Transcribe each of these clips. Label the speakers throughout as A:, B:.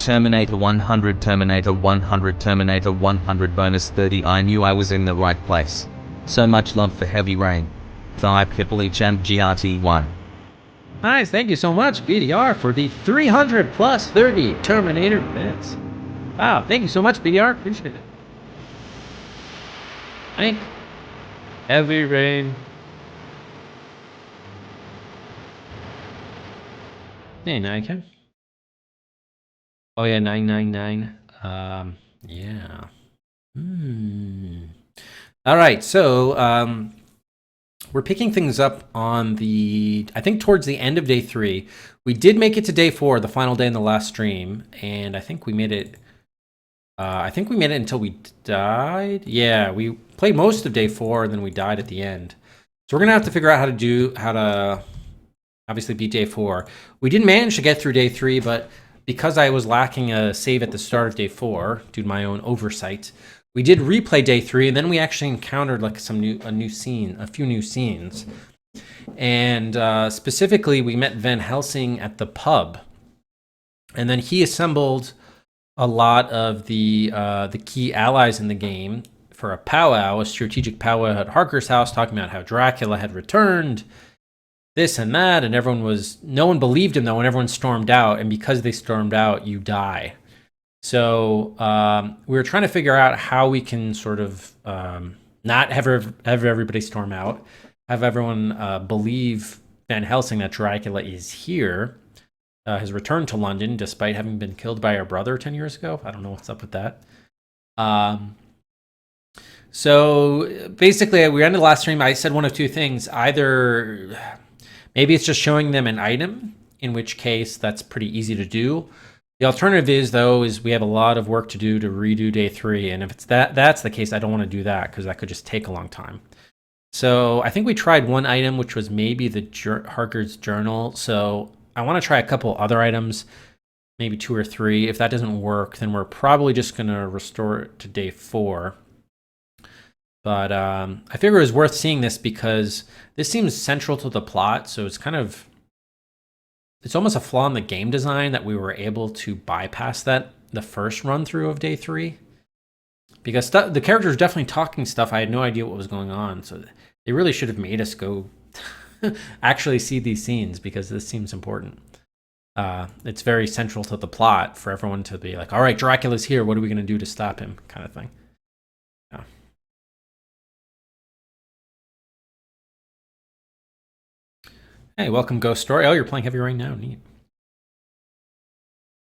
A: Terminator 100, Terminator 100, Terminator 100 bonus 30. I knew I was in the right place. So much love for Heavy Rain. Thigh Pipoli Champ GRT1.
B: Nice, thank you so much, BDR, for the 300 plus 30 Terminator bits. Wow, thank you so much, BDR. Appreciate it. Thank Heavy Rain. Hey, Nike. Oh yeah, 999. Yeah.
C: All right, so we're picking things up on I think towards the end of day 3. We did make it to day 4, the final day in the last stream, and I think we made it. Until we died. Yeah, we played most of day 4, and then we died at the end. So we're gonna have to figure out how to obviously beat day 4. We did manage to get through day 3, but because I was lacking a save at the start of day 4 due to my own oversight, we did replay day 3, and then we actually encountered like a few new scenes, and specifically we met Van Helsing at the pub, and then he assembled a lot of the key allies in the game for a powwow, a strategic powwow at Harker's house, talking about how Dracula had returned, this and that, and no one believed him though, and everyone stormed out, and because they stormed out, you die. So we were trying to figure out how we can sort of not have everybody storm out, have everyone believe Van Helsing that Dracula is here, has returned to London despite having been killed by her brother 10 years ago. I don't know what's up with that. So basically, we ended the last stream. I said one of two things. Either maybe it's just showing them an item, in which case that's pretty easy to do. The alternative is we have a lot of work to do to redo day 3, and if it's that's the case, I don't want to do that because that could just take a long time. So I think we tried one item, which was maybe the Harker's journal. So I want to try a couple other items, maybe 2 or 3. If that doesn't work, then we're probably just going to restore it to day 4. But I figure it was worth seeing this because this seems central to the plot, so it's almost a flaw in the game design that we were able to bypass that the first run through of day 3. Because the characters definitely talking stuff. I had no idea what was going on, so they really should have made us go actually see these scenes because this seems important. It's very central to the plot for everyone to be like, all right, Dracula's here. What are we going to do to stop him? Kind of thing. Yeah. Hey, welcome, Ghost Story. Oh, you're playing Heavy Rain now. Neat.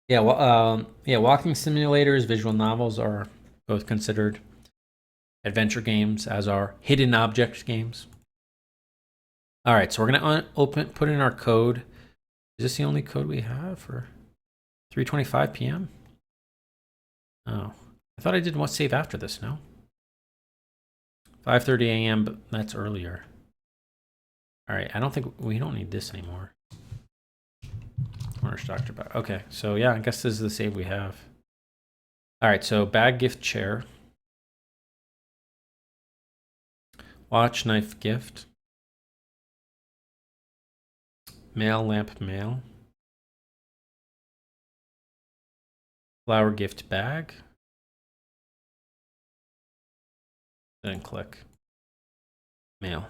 C: Yeah, well, walking simulators, visual novels are both considered adventure games, as are hidden object games. All right, so we're gonna put in our code. Is this the only code we have for 3:25 p.m.? Oh, I thought I did one save after this. No, 5:30 a.m. But that's earlier. All right, I don't think we don't need this anymore. Corner Dr. Bag. Okay, so yeah, I guess this is the save we have. All right, so bag gift chair. Watch knife gift. Mail lamp mail. Flower gift bag. Then click mail.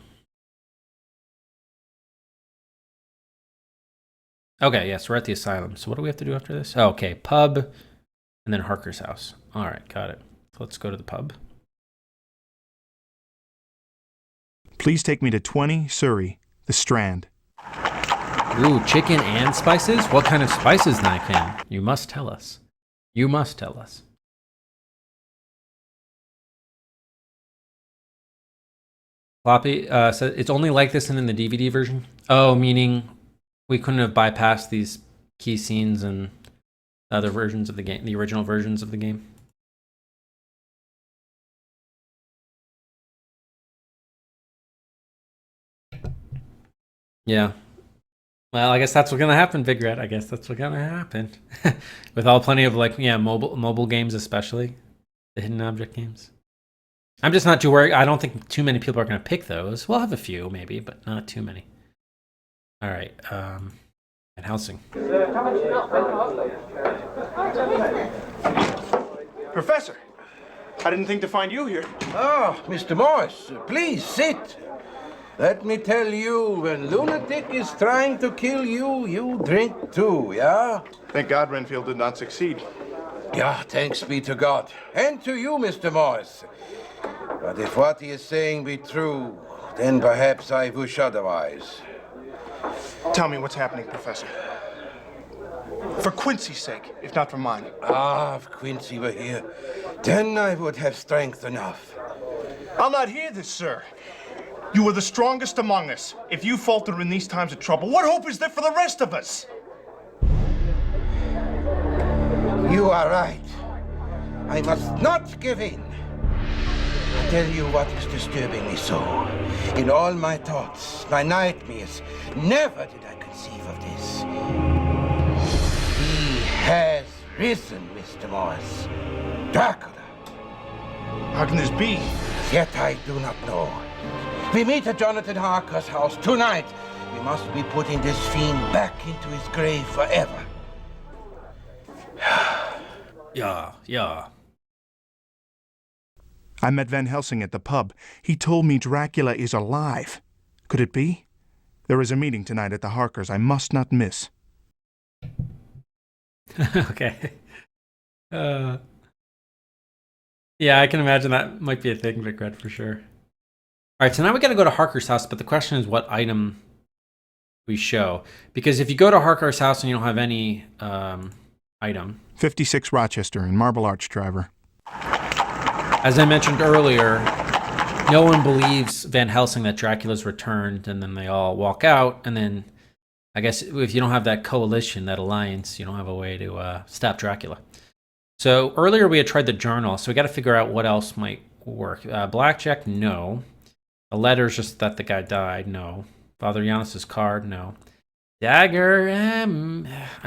C: Okay, yes, we're at the asylum. So what do we have to do after this? Oh, okay, pub, and then Harker's house. All right, got it. So let's go to the pub.
D: Please take me to 20 Surrey, the Strand.
C: Ooh, chicken and spices? What kind of spices, Nikan? You must tell us. You must tell us. Floppy, so it's only like this in the DVD version? Oh, meaning we couldn't have bypassed these key scenes and other versions of the game, the original versions of the game. Yeah. Well, I guess that's what's gonna happen, Big Red. I guess that's what's gonna happen. With plenty of mobile games, especially the hidden object games. I'm just not too worried. I don't think too many people are gonna pick those. We'll have a few maybe, but not too many. All right. Van Helsing.
D: Professor, I didn't think to find you here.
E: Ah, Mr. Morse, please sit. Let me tell you, when lunatic is trying to kill you, you drink too, yeah?
D: Thank God Renfield did not succeed.
E: Yeah, thanks be to God. And to you, Mr. Morse. But if what he is saying be true, then perhaps I wish otherwise.
D: Tell me what's happening, Professor. For Quincy's sake, if not for mine.
E: Ah, if Quincy were here, then I would have strength enough.
D: I'll not hear this, sir. You are the strongest among us. If you falter in these times of trouble, what hope is there for the rest of us?
E: You are right. I must not give in. I tell you what is disturbing me so. In all my thoughts, my nightmares, never did I conceive of this. He has risen, Mr. Morris. Dracula.
D: How can this be?
E: Yet I do not know. We meet at Jonathan Harker's house tonight. We must be putting this fiend back into his grave forever.
C: Yeah.
D: I met Van Helsing at the pub. He told me Dracula is alive. Could it be? There is a meeting tonight at the Harkers I must not miss.
C: Okay. Yeah, I can imagine that might be a thing, Vic Red, for sure. All right, so now we got to go to Harker's house, but the question is what item we show. Because if you go to Harker's house and you don't have any item.
D: 56 Rochester in Marble Arch, Driver.
C: As I mentioned earlier, no one believes Van Helsing that Dracula's returned, and then they all walk out, and then I guess if you don't have that coalition, that alliance, you don't have a way to stop Dracula. So earlier we had tried the journal, so we got to figure out what else might work. Blackjack, no. A letter's just that the guy died, no. Father Giannis's card, no. Dagger, I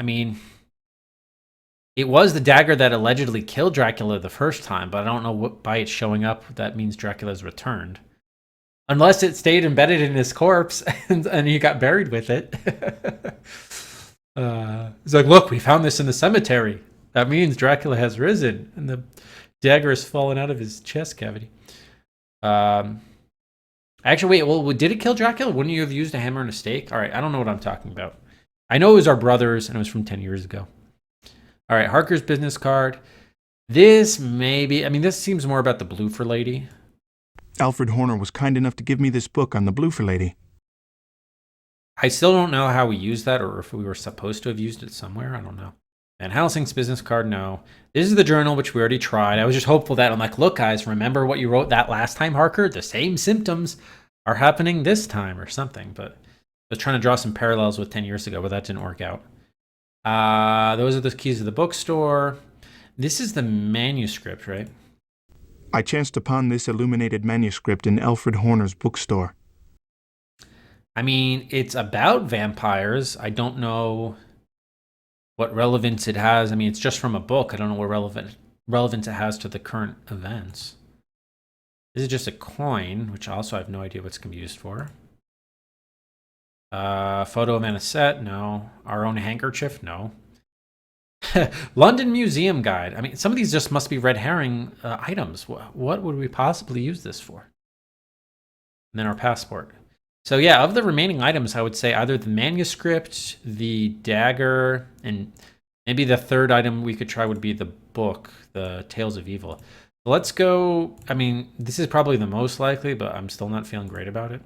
C: mean, it was the dagger that allegedly killed Dracula the first time, but I don't know what by it showing up that means Dracula's returned. Unless it stayed embedded in his corpse and he got buried with it. It's like, look, we found this in the cemetery. That means Dracula has risen, and the dagger has fallen out of his chest cavity. Actually, wait, well, did it kill Dracula? Wouldn't you have used a hammer and a stake? All right, I don't know what I'm talking about. I know it was our brothers, and it was from 10 years ago. All right, Harker's business card. This maybe, I mean, this seems more about the Bloofer lady.
D: Alfred Horner was kind enough to give me this book on the Bloofer lady.
C: I still don't know how we used that, or if we were supposed to have used it somewhere. I don't know. Van Helsing's business card, no. This is the journal, which we already tried. I was just hopeful that I'm like, look, guys, remember what you wrote that last time, Harker? The same symptoms are happening this time or something. But I was trying to draw some parallels with 10 years ago, but that didn't work out. Those are the keys to the bookstore. This is the manuscript, right?
D: I chanced upon this illuminated manuscript in Alfred Horner's bookstore.
C: I mean, it's about vampires. I don't know what relevance it has. I mean, it's just from a book. I don't know what relevance it has to the current events. This is just a coin, which also I have no idea what it's going to be used for. Photo of Anisette, no. Our own handkerchief, no. London Museum Guide. I mean, some of these just must be red herring items. What would we possibly use this for? And then our passport. So yeah, of the remaining items, I would say either the manuscript, the dagger, and maybe the third item we could try would be the book, the Tales of Evil. Let's go. I mean, this is probably the most likely, but I'm still not feeling great about it.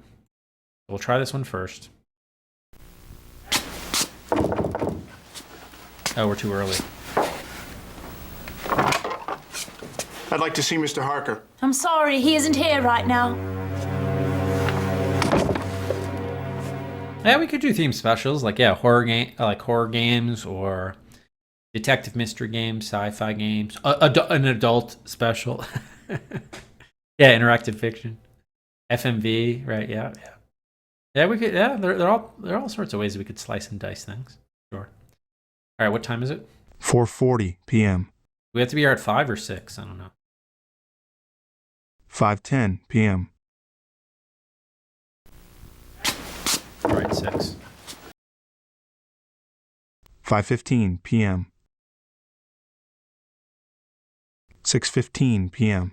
C: We'll try this one first. Oh, we're too early.
D: I'd like to see Mr. Harker.
F: I'm sorry, he isn't here right now.
C: Yeah, we could do theme specials like horror games or detective mystery games, sci-fi games, an adult special. Yeah, interactive fiction, FMV, right? Yeah. We could. Yeah, there are all sorts of ways we could slice and dice things. Sure. All right, what time is it?
D: 4:40 p.m.
C: We have to be here at 5 or 6. I don't know.
D: 5:10 p.m.
C: All right, 6.
D: 5:15 p.m. 6:15 p.m.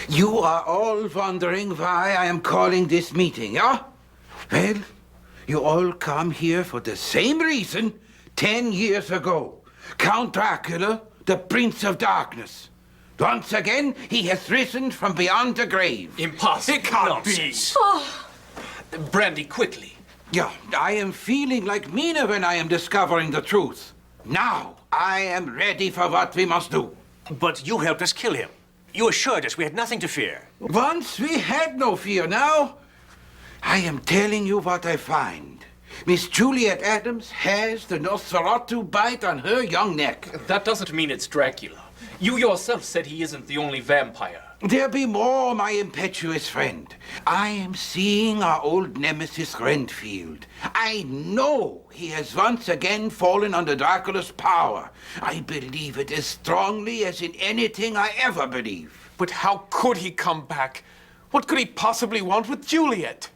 E: You are all wondering why I am calling this meeting, yeah? Well, you all come here for the same reason 10 years ago. Count Dracula, the Prince of Darkness. Once again, he has risen from beyond the grave.
G: Impossible.
H: It can't
G: Nonsense.
H: be. Brandy, quickly.
E: Yeah, I am feeling like Mina when I am discovering the truth. Now, I am ready for what we must do.
G: But you helped us kill him. You assured us we had nothing to fear.
E: Once we had no fear. Now, I am telling you what I find. Miss Juliet Adams has the Nosferatu bite on her young neck.
H: That doesn't mean it's Dracula. You yourself said he isn't the only vampire.
E: There be more, my impetuous friend. I am seeing our old nemesis Renfield. I know he has once again fallen under Dracula's power. I believe it as strongly as in anything I ever believe.
H: But how could he come back? What could he possibly want with Juliet?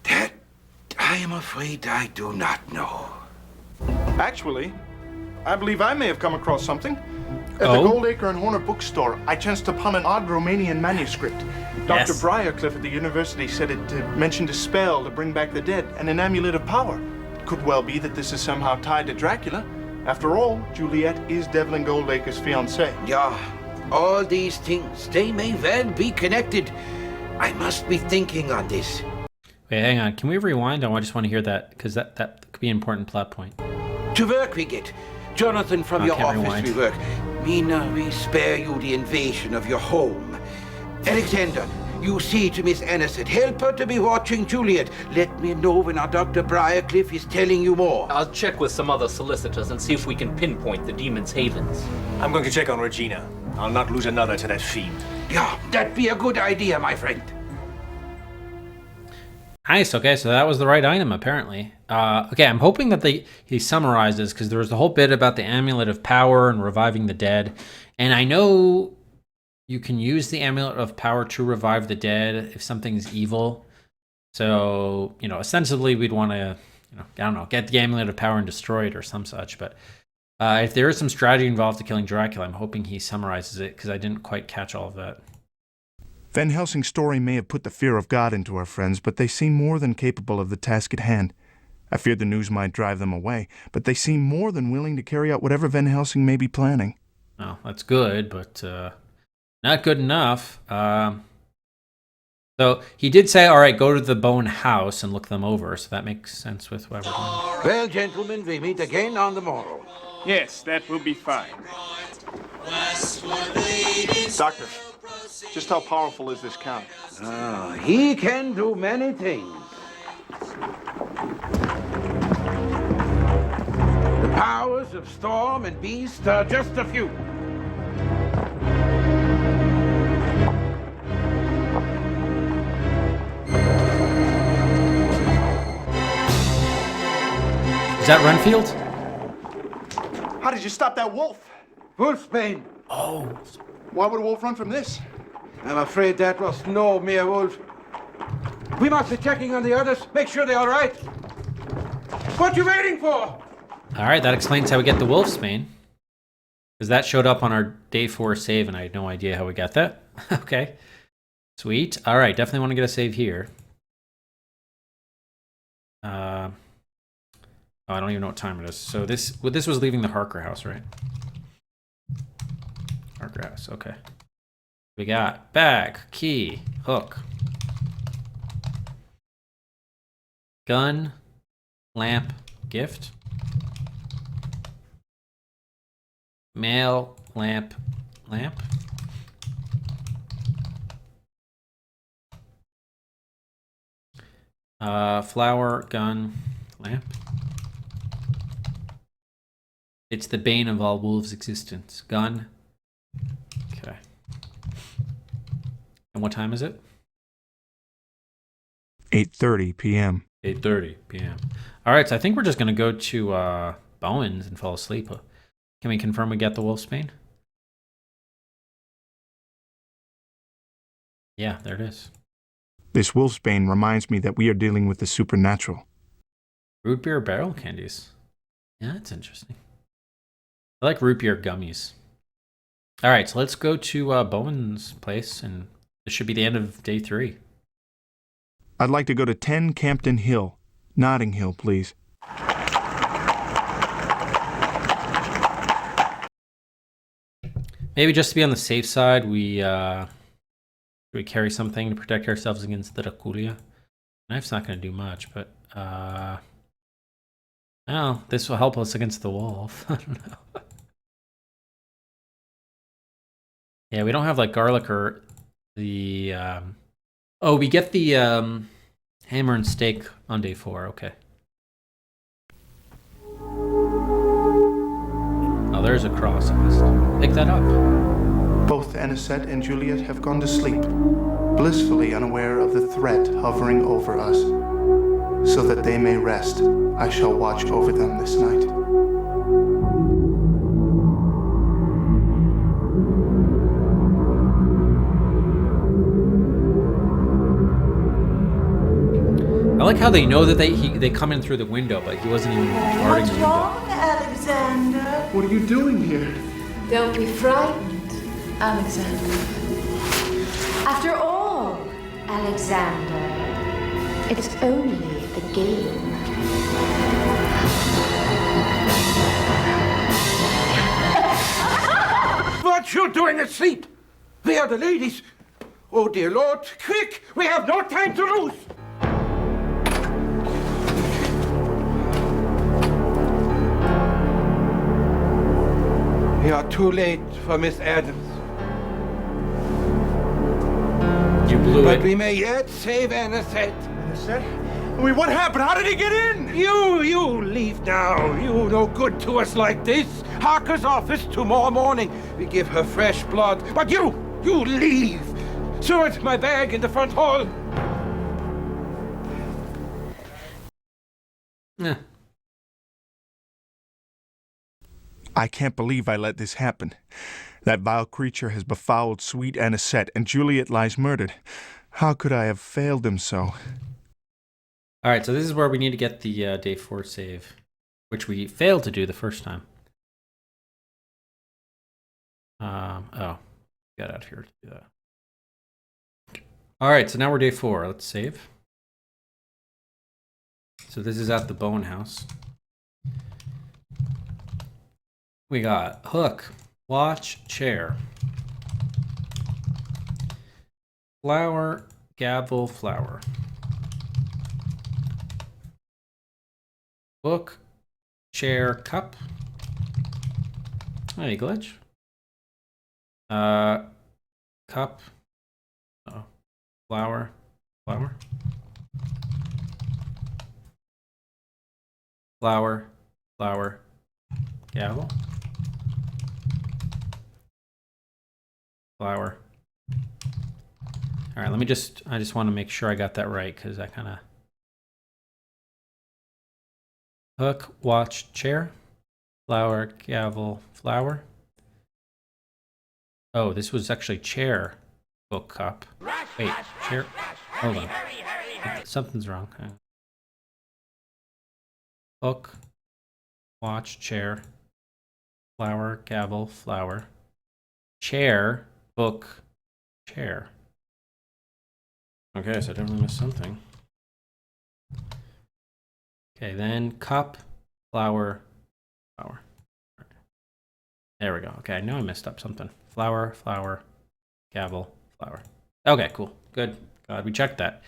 E: That I am afraid I do not know.
D: Actually, I believe I may have come across something. At
C: Oh?
D: the Goldacre and Horner bookstore, I chanced upon an odd Romanian manuscript. Dr.
C: Yes.
D: Briarcliff at the university said it mentioned a spell to bring back the dead and an amulet of power. Could well be that this is somehow tied to Dracula. After all, Juliet is Devlin Goldacre's fiancée.
E: Yeah, all these things, they may well be connected. I must be thinking on this.
C: Wait, hang on. Can we rewind? I just want to hear that because that could be an important plot point.
E: To work we get. Jonathan, from
C: Oh,
E: your
C: can't
E: office
C: rewind.
E: we work. Mina, we spare you the invasion of your home. Alexander, you see to Miss Aniston. Help her to be watching Juliet. Let me know when our Dr. Briarcliff is telling you more.
I: I'll check with some other solicitors and see if we can pinpoint the demon's havens.
G: I'm going to check on Regina. I'll not lose another to that fiend.
E: Yeah, that'd be a good idea, my friend.
C: Nice. Okay, so that was the right item apparently. Okay, I'm hoping that he summarizes because there was the whole bit about the amulet of power and reviving the dead, and I know you can use the amulet of power to revive the dead if something's evil. So ostensibly we'd want to, I don't know, get the amulet of power and destroy it or some such. But if there is some strategy involved to killing Dracula, I'm hoping he summarizes it because I didn't quite catch all of that.
D: Van Helsing's story may have put the fear of God into our friends, but they seem more than capable of the task at hand. I feared the news might drive them away, but they seem more than willing to carry out whatever Van Helsing may be planning.
C: Oh, that's good, but not good enough. So he did say, all right, go to the Bone House and look them over, so that makes sense with what we're doing.
E: Well, gentlemen, we meet again on the morrow.
J: Yes, that will be fine.
D: Doctor, just how powerful is this count?
E: He can do many things. The powers of Storm and Beast are just a few.
C: Is that Renfield?
D: How did you stop that wolf?
E: Wolfsbane.
C: Oh.
D: Why would a wolf run from this?
E: I'm afraid that was no mere wolf. We must be checking on the others. Make sure they're all right. What you waiting for?
C: All right, that explains how we get the Wolfsbane. Because that showed up on our day 4 save, and I had no idea how we got that. Okay. Sweet. All right, definitely want to get a save here. I don't even know what time it is. So this was leaving the Harker house, right? Harker house, okay. We got bag, key, hook, gun, lamp, gift, mail, lamp, flower, gun, lamp. It's the bane of all wolves' existence. Gun. Okay. And what time is it?
D: 8:30 p.m.
C: 8:30 p.m. All right, so I think we're just going to go to Bowen's and fall asleep. Can we confirm we get the Wolfsbane? Yeah, there it is.
D: This wolfsbane reminds me that we are dealing with the supernatural.
C: Root beer barrel candies. Yeah, that's interesting. I like root beer gummies. All right, so let's go to Bowen's place, and this should be the end of day 3.
D: I'd like to go to 10 Campden Hill. Notting Hill, please.
C: Maybe just to be on the safe side, we carry something to protect ourselves against the Dracula. Knife's not going to do much, but oh, this will help us against the wolf. I don't know. Yeah, we don't have like garlic or the oh, we get the hammer and steak on day 4. Okay. Oh, there's a cross. I must pick that up.
D: Both Anisette and Juliet have gone to sleep, blissfully unaware of the threat hovering over us. So that they may rest, I shall watch over them this night.
C: I like how they know that they come in through the window, but he wasn't even guarding the window.
F: Wrong, Alexander?
D: What are you doing here?
F: Don't be frightened, Alexander. After all, Alexander, it's only a game.
E: What you doing asleep? Where are the ladies? Oh, dear Lord, quick! We have no time to lose! We are too late for Miss Adams.
C: You blew
E: But
C: it.
E: we may yet save Anisette.
D: Anisette? Wait, what happened? How did he get in?
E: You leave now. You no good to us like this. Harker's office tomorrow morning. We give her fresh blood. But you leave. Sort my bag in the front hall.
C: Yeah.
D: I can't believe I let this happen. That vile creature has befouled sweet Anisette, and Juliet lies murdered. How could I have failed him so?
C: All right, so this is where we need to get the day 4 save, which we failed to do the first time. Oh, got out here to do that. All right, so now we're day 4. Let's save. So this is at the Bowen house. We got hook, watch, chair, flower, gavel, flower, book, chair, cup. Hey, glitch. Cup. Oh, flower, flower, flower, flower, gavel. Flower. All right, I just want to make sure I got that right because I kind of hook, watch, chair, flower, gavel, flower. Oh, this was actually chair, book, cup. Wait, chair. Hold on. Something's wrong. Hook, watch, chair, flower, gavel, flower, chair, book, chair. Okay, so I definitely missed something. Okay, then cup, flower, flower. There we go. Okay, I know I messed up something. Flower, flower, gavel, flower. Okay, cool. Good. Glad we checked that.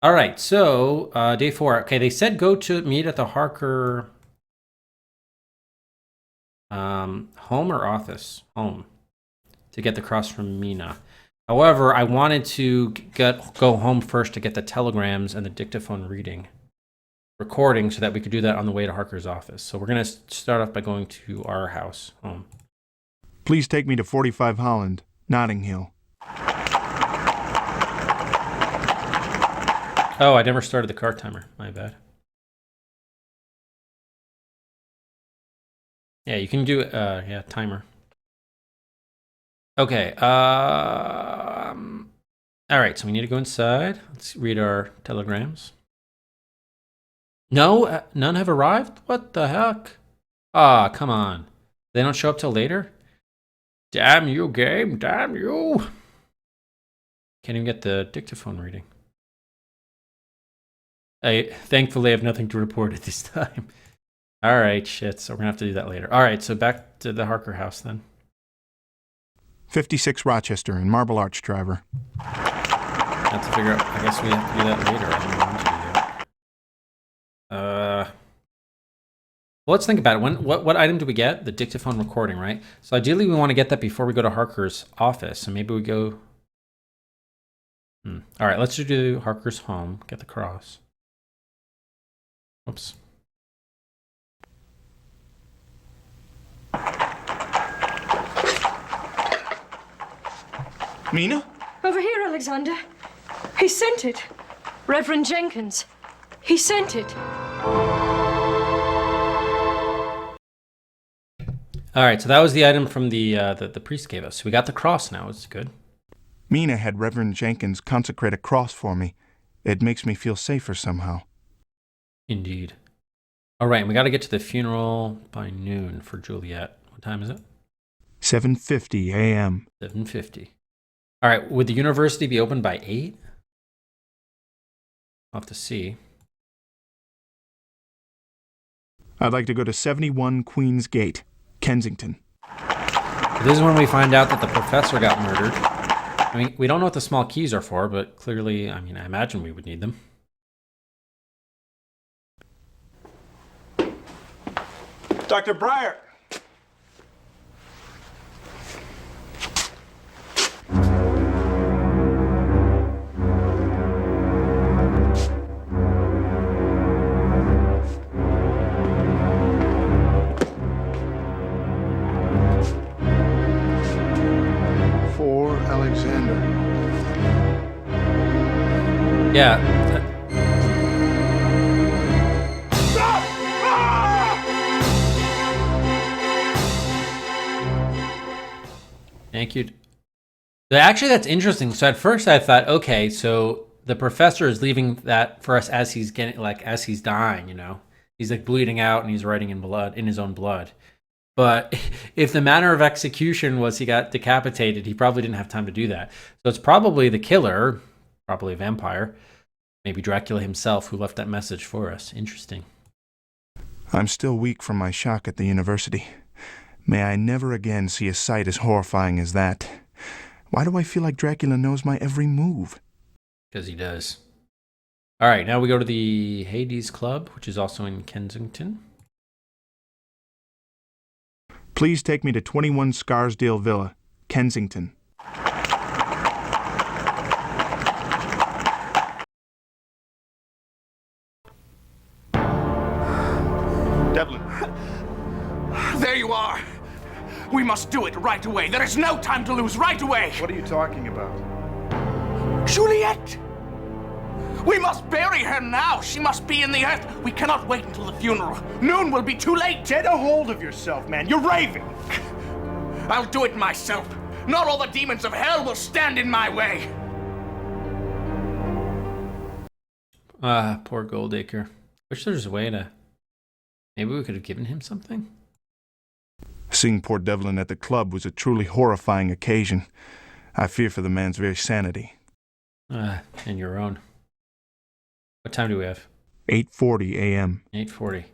C: All right, so day 4. Okay, they said go to meet at the Harker home or office? Home. To get the cross from Mina. However, I wanted to go home first to get the telegrams and the dictaphone recording so that we could do that on the way to Harker's office. So we're going to start off by going to our house, home.
D: Please take me to 45 Holland, Notting Hill.
C: Oh, I never started the car timer. My bad. Yeah, you can do it. Yeah, timer. Okay. All right, so we need to go inside. Let's read our telegrams. No, none have arrived? What the heck? Ah, come on. They don't show up till later? Damn you, game. Damn you. Can't even get the dictaphone reading. Thankfully, I have nothing to report at this time. All right, shit. So we're going to have to do that later. All right, so back to the Harker house then.
D: 56 Rochester in Marble Arch, driver.
C: Have to figure out. I guess we have to do that later. I don't know when to do that. Well, let's think about it. What item do we get? The dictaphone recording, right? So ideally, we want to get that before we go to Harker's office. So maybe we go. All right, let's do Harker's home. Get the cross. Whoops.
D: Mina?
K: Over here, Alexander. He sent it. Reverend Jenkins. He sent it.
C: All right, so that was the item from the priest gave us. So we got the cross now. It's good.
D: Mina had Reverend Jenkins consecrate a cross for me. It makes me feel safer somehow.
C: Indeed. All right, and we got to get to the funeral by noon for Juliet. What time is it?
D: 7:50 a.m.
C: 7:50. All right, would the university be open by 8? I'll have to see.
D: I'd like to go to 71 Queen's Gate, Kensington.
C: This is when we find out that the professor got murdered. I mean, we don't know what the small keys are for, but clearly, I mean, I imagine we would need them.
H: Dr. Breyer.
D: For Alexander.
C: Yeah. Thank you. Actually, that's interesting. So at first I thought, okay, so the professor is leaving that for us as he's getting, like, as he's dying, you know? He's like bleeding out and he's writing in blood, in his own blood. But if the manner of execution was he got decapitated, he probably didn't have time to do that. So it's probably the killer, probably a vampire, maybe Dracula himself, who left that message for us. Interesting.
D: I'm still weak from my shock at the university. May I never again see a sight as horrifying as that. Why do I feel like Dracula knows my every move?
C: Because he does. All right, now we go to the Hades Club, which is also in Kensington.
D: Please take me to 21 Scarsdale Villa, Kensington.
H: Devlin. There you are. We must do it right away. There is no time to lose. Right away.
J: What are you talking about?
H: Juliet! We must bury her now. She must be in the earth. We cannot wait until the funeral. Noon will be too late.
J: Get a hold of yourself, man. You're raving.
H: I'll do it myself. Not all the demons of hell will stand in my way.
C: Ah, poor Goldacre. Wish there was a way to... Maybe we could have given him something?
D: Seeing poor Devlin at the club was a truly horrifying occasion. I fear for the man's very sanity.
C: And your own. What time do we have?
D: 8:40 a.m.
C: 8:40.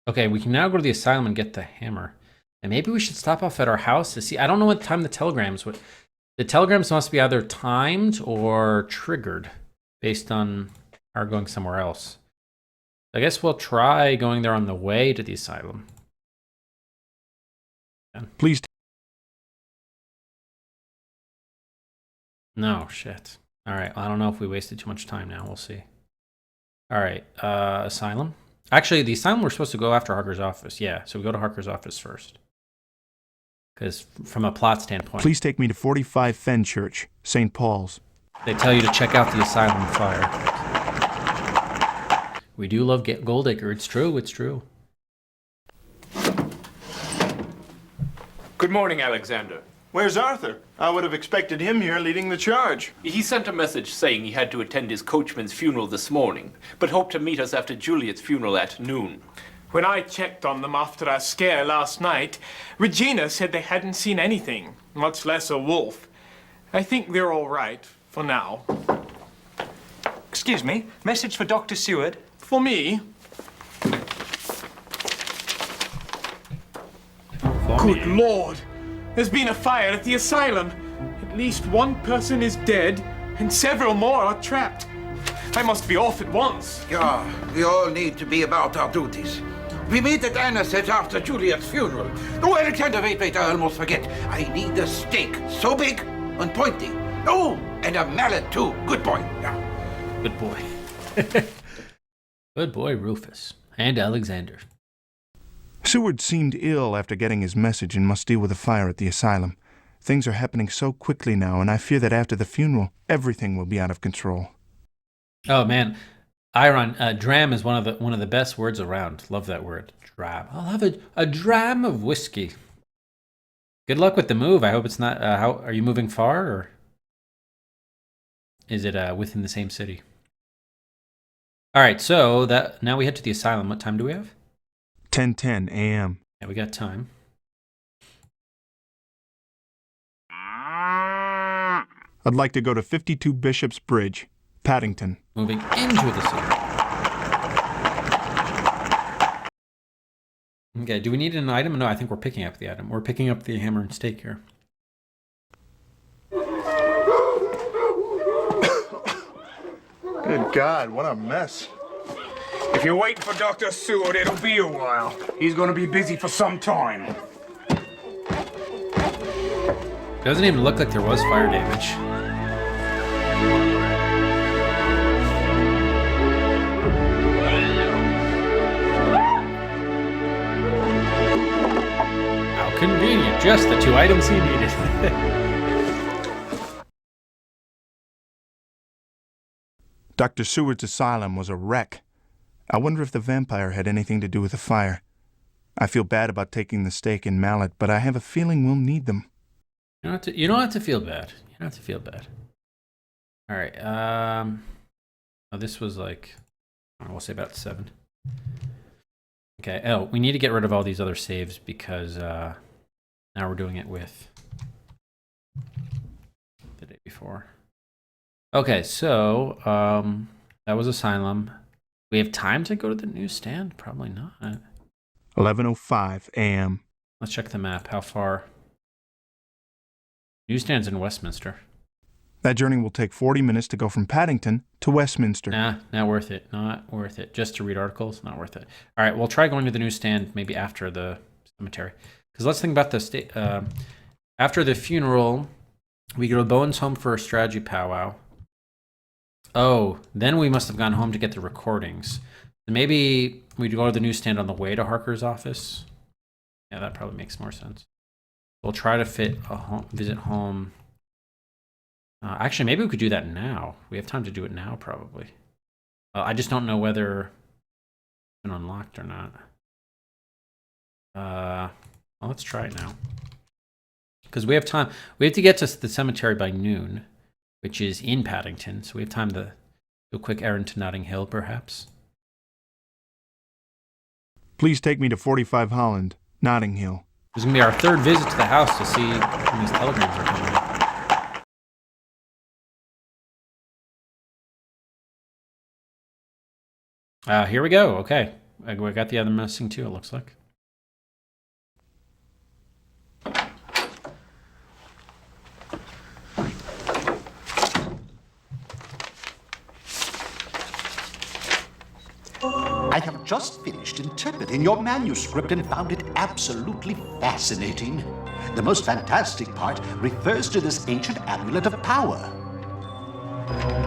C: Okay, we can now go to the asylum and get the hammer. And maybe we should stop off at our house to see. I don't know what time the telegrams would. The telegrams must be either timed or triggered based on our going somewhere else. I guess we'll try going there on the way to the asylum.
D: Please.
C: No, shit. All right, I don't know if we wasted too much time now. We'll see. All right, asylum. Actually, the asylum we're supposed to go after Harker's office. Yeah, so we go to Harker's office first. Because from a plot standpoint.
D: Please take me to 45 Fenchurch, St. Paul's.
C: They tell you to check out the asylum flyer. We do love Goldacre. It's true, it's true.
G: Good morning, Alexander.
J: Where's Arthur? I would have expected him here leading the charge.
I: He sent a message saying he had to attend his coachman's funeral this morning, but hoped to meet us after Juliet's funeral at noon.
L: When I checked on them after our scare last night, Regina said they hadn't seen anything, much less a wolf. I think they're all right, for now.
M: Excuse me, message for Dr. Seward?
L: For me? Good Lord! There's been a fire at the asylum. At least one person is dead, and several more are trapped. I must be off at once.
E: Yeah, we all need to be about our duties. We meet at Anna's after Juliet's funeral. Oh, Alexander, wait, I almost forget. I need a stake so big and pointy. Oh, and a mallet too. Good boy. Yeah.
C: Good boy. Good boy, Rufus. And Alexander.
D: Seward seemed ill after getting his message and must deal with a fire at the asylum. Things are happening so quickly now, and I fear that after the funeral, everything will be out of control.
C: Oh, man. Iron, dram is one of the best words around. Love that word. Dram. I'll have a dram of whiskey. Good luck with the move. I hope it's not... how are you moving far, or is it within the same city? All right, so now we head to the asylum. What time do we have?
D: 10:10 a.m.
C: Yeah, we got time.
D: I'd like to go to 52 Bishop's Bridge, Paddington.
C: Moving into the city. Okay, do we need an item? No, I think we're picking up the item. We're picking up the hammer and stake here.
J: Good God, what a mess.
H: If you're waiting for Dr. Seward, it'll be a while. He's gonna be busy for some time.
C: Doesn't even look like there was fire damage. How convenient, just the two items he needed.
D: Dr. Seward's asylum was a wreck. I wonder if the vampire had anything to do with the fire. I feel bad about taking the stake and mallet, but I have a feeling we'll need them.
C: You don't have to feel bad. You don't have to feel bad. All right. Oh, this was like, we'll say about 7. Okay. Oh, we need to get rid of all these other saves because now we're doing it with the day before. Okay, so that was Asylum. We have time to go to the newsstand? Probably not.
D: 11:05 a.m.
C: Let's check the map. How far? Newsstand's in Westminster.
D: That journey will take 40 minutes to go from Paddington to Westminster.
C: Nah, not worth it. Not worth it. Just to read articles, not worth it. All right, we'll try going to the newsstand maybe after the cemetery. Because let's think about the state. After the funeral, we go to Bowen's home for a strategy powwow. Oh, then we must have gone home to get the recordings. Maybe we'd go to the newsstand on the way to Harker's office. Yeah, that probably makes more sense. We'll try to fit a visit home. Actually, maybe we could do that now. We have time to do it now, probably. I just don't know whether it's been unlocked or not. Well, let's try it now. Because we have time. We have to get to the cemetery by noon, which is in Paddington. So we have time to do a quick errand to Notting Hill, perhaps.
D: Please take me to 45 Holland, Notting Hill.
C: This is going to be our third visit to the house to see when these telegrams are coming in. Here we go. Okay. We got the other missing too, it looks like.
N: I have just finished interpreting your manuscript and found it absolutely fascinating. The most fantastic part refers to this ancient amulet of power.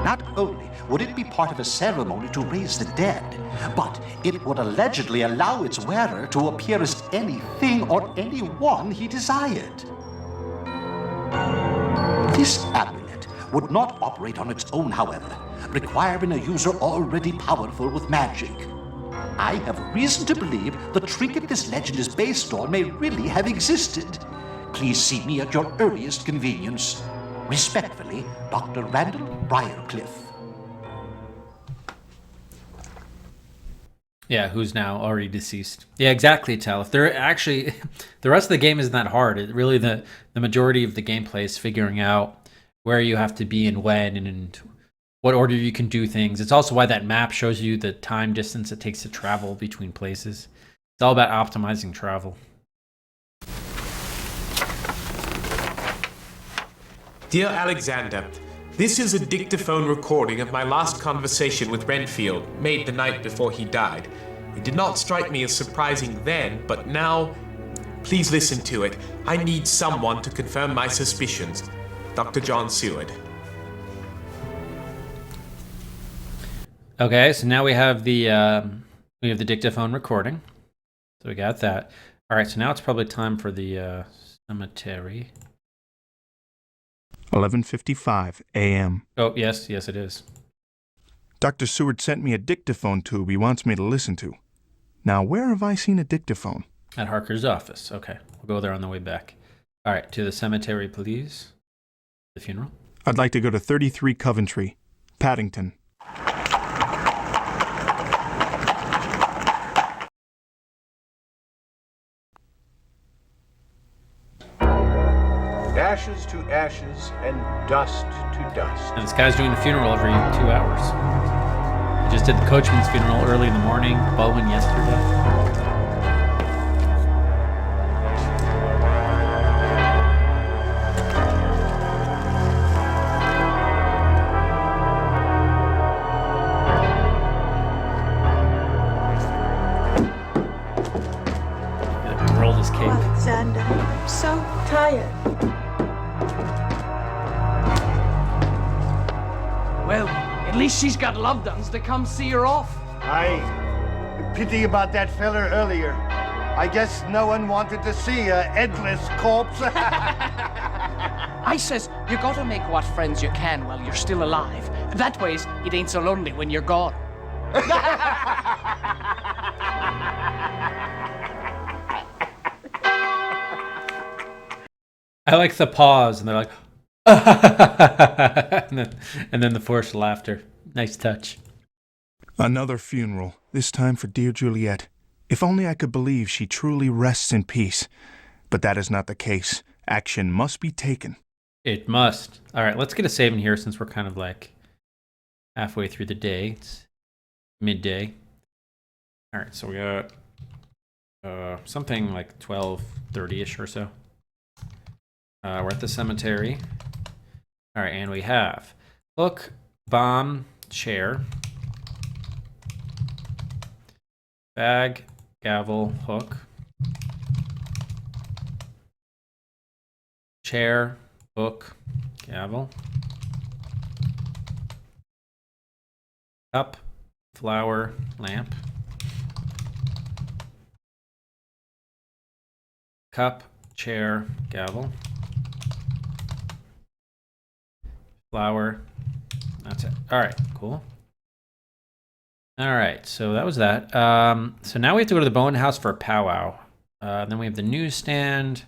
N: Not only would it be part of a ceremony to raise the dead, but it would allegedly allow its wearer to appear as anything or anyone he desired. This amulet would not operate on its own, however, requiring a user already powerful with magic. I have reason to believe the trinket this legend is based on may really have existed. Please see me at your earliest convenience. Respectfully, Dr. Randall Briarcliff.
C: Yeah, who's now already deceased. Yeah, exactly, Tal. If they're actually, the rest of the game isn't that hard. It really, the majority of the gameplay is figuring out where you have to be and when and what order you can do things. It's also why that map shows you the time distance it takes to travel between places. It's all about optimizing travel.
L: Dear Alexander, this is a dictaphone recording of my last conversation with Renfield, made the night before he died. It did not strike me as surprising then, but now, please listen to it. I need someone to confirm my suspicions. Dr. John Seward.
C: Okay, so now we have the dictaphone recording. So we got that. All right, so now it's probably time for the cemetery.
D: 11:55 a.m.
C: Oh, yes, it is.
D: Dr. Seward sent me a dictaphone tube he wants me to listen to. Now, where have I seen a dictaphone?
C: At Harker's office. Okay, we'll go there on the way back. All right, to the cemetery, please. The funeral.
D: I'd like to go to 33 Coventry, Paddington.
J: Ashes to ashes and dust to dust.
C: And this guy's doing the funeral every 2 hours. He just did the coachman's funeral early in the morning, Bowen yesterday. Rolled his cape.
K: Alexander, I'm so tired.
O: Well, at least she's got loved ones to come see her off.
P: Aye. Pity about that feller earlier. I guess no one wanted to see a headless corpse.
O: I says, you gotta make what friends you can while you're still alive. That ways, it ain't so lonely when you're gone.
C: I like the pause, and they're like, and then the forced laughter. Nice touch.
D: Another funeral, this time for dear Juliet. If only I could believe she truly rests in peace. But that is not the case. Action must be taken.
C: It must. All right, let's get a save in here since we're kind of like halfway through the day. It's midday. All right, so we got something like 12:30-ish or so. We're at the cemetery. All right, and we have hook, bomb, chair, bag, gavel, hook, chair, book, gavel, cup, flower, lamp, cup, chair, gavel, flower. That's it. All right, cool. All right, so that was that. So now we have to go to the Bowen house for a powwow. Then we have the newsstand,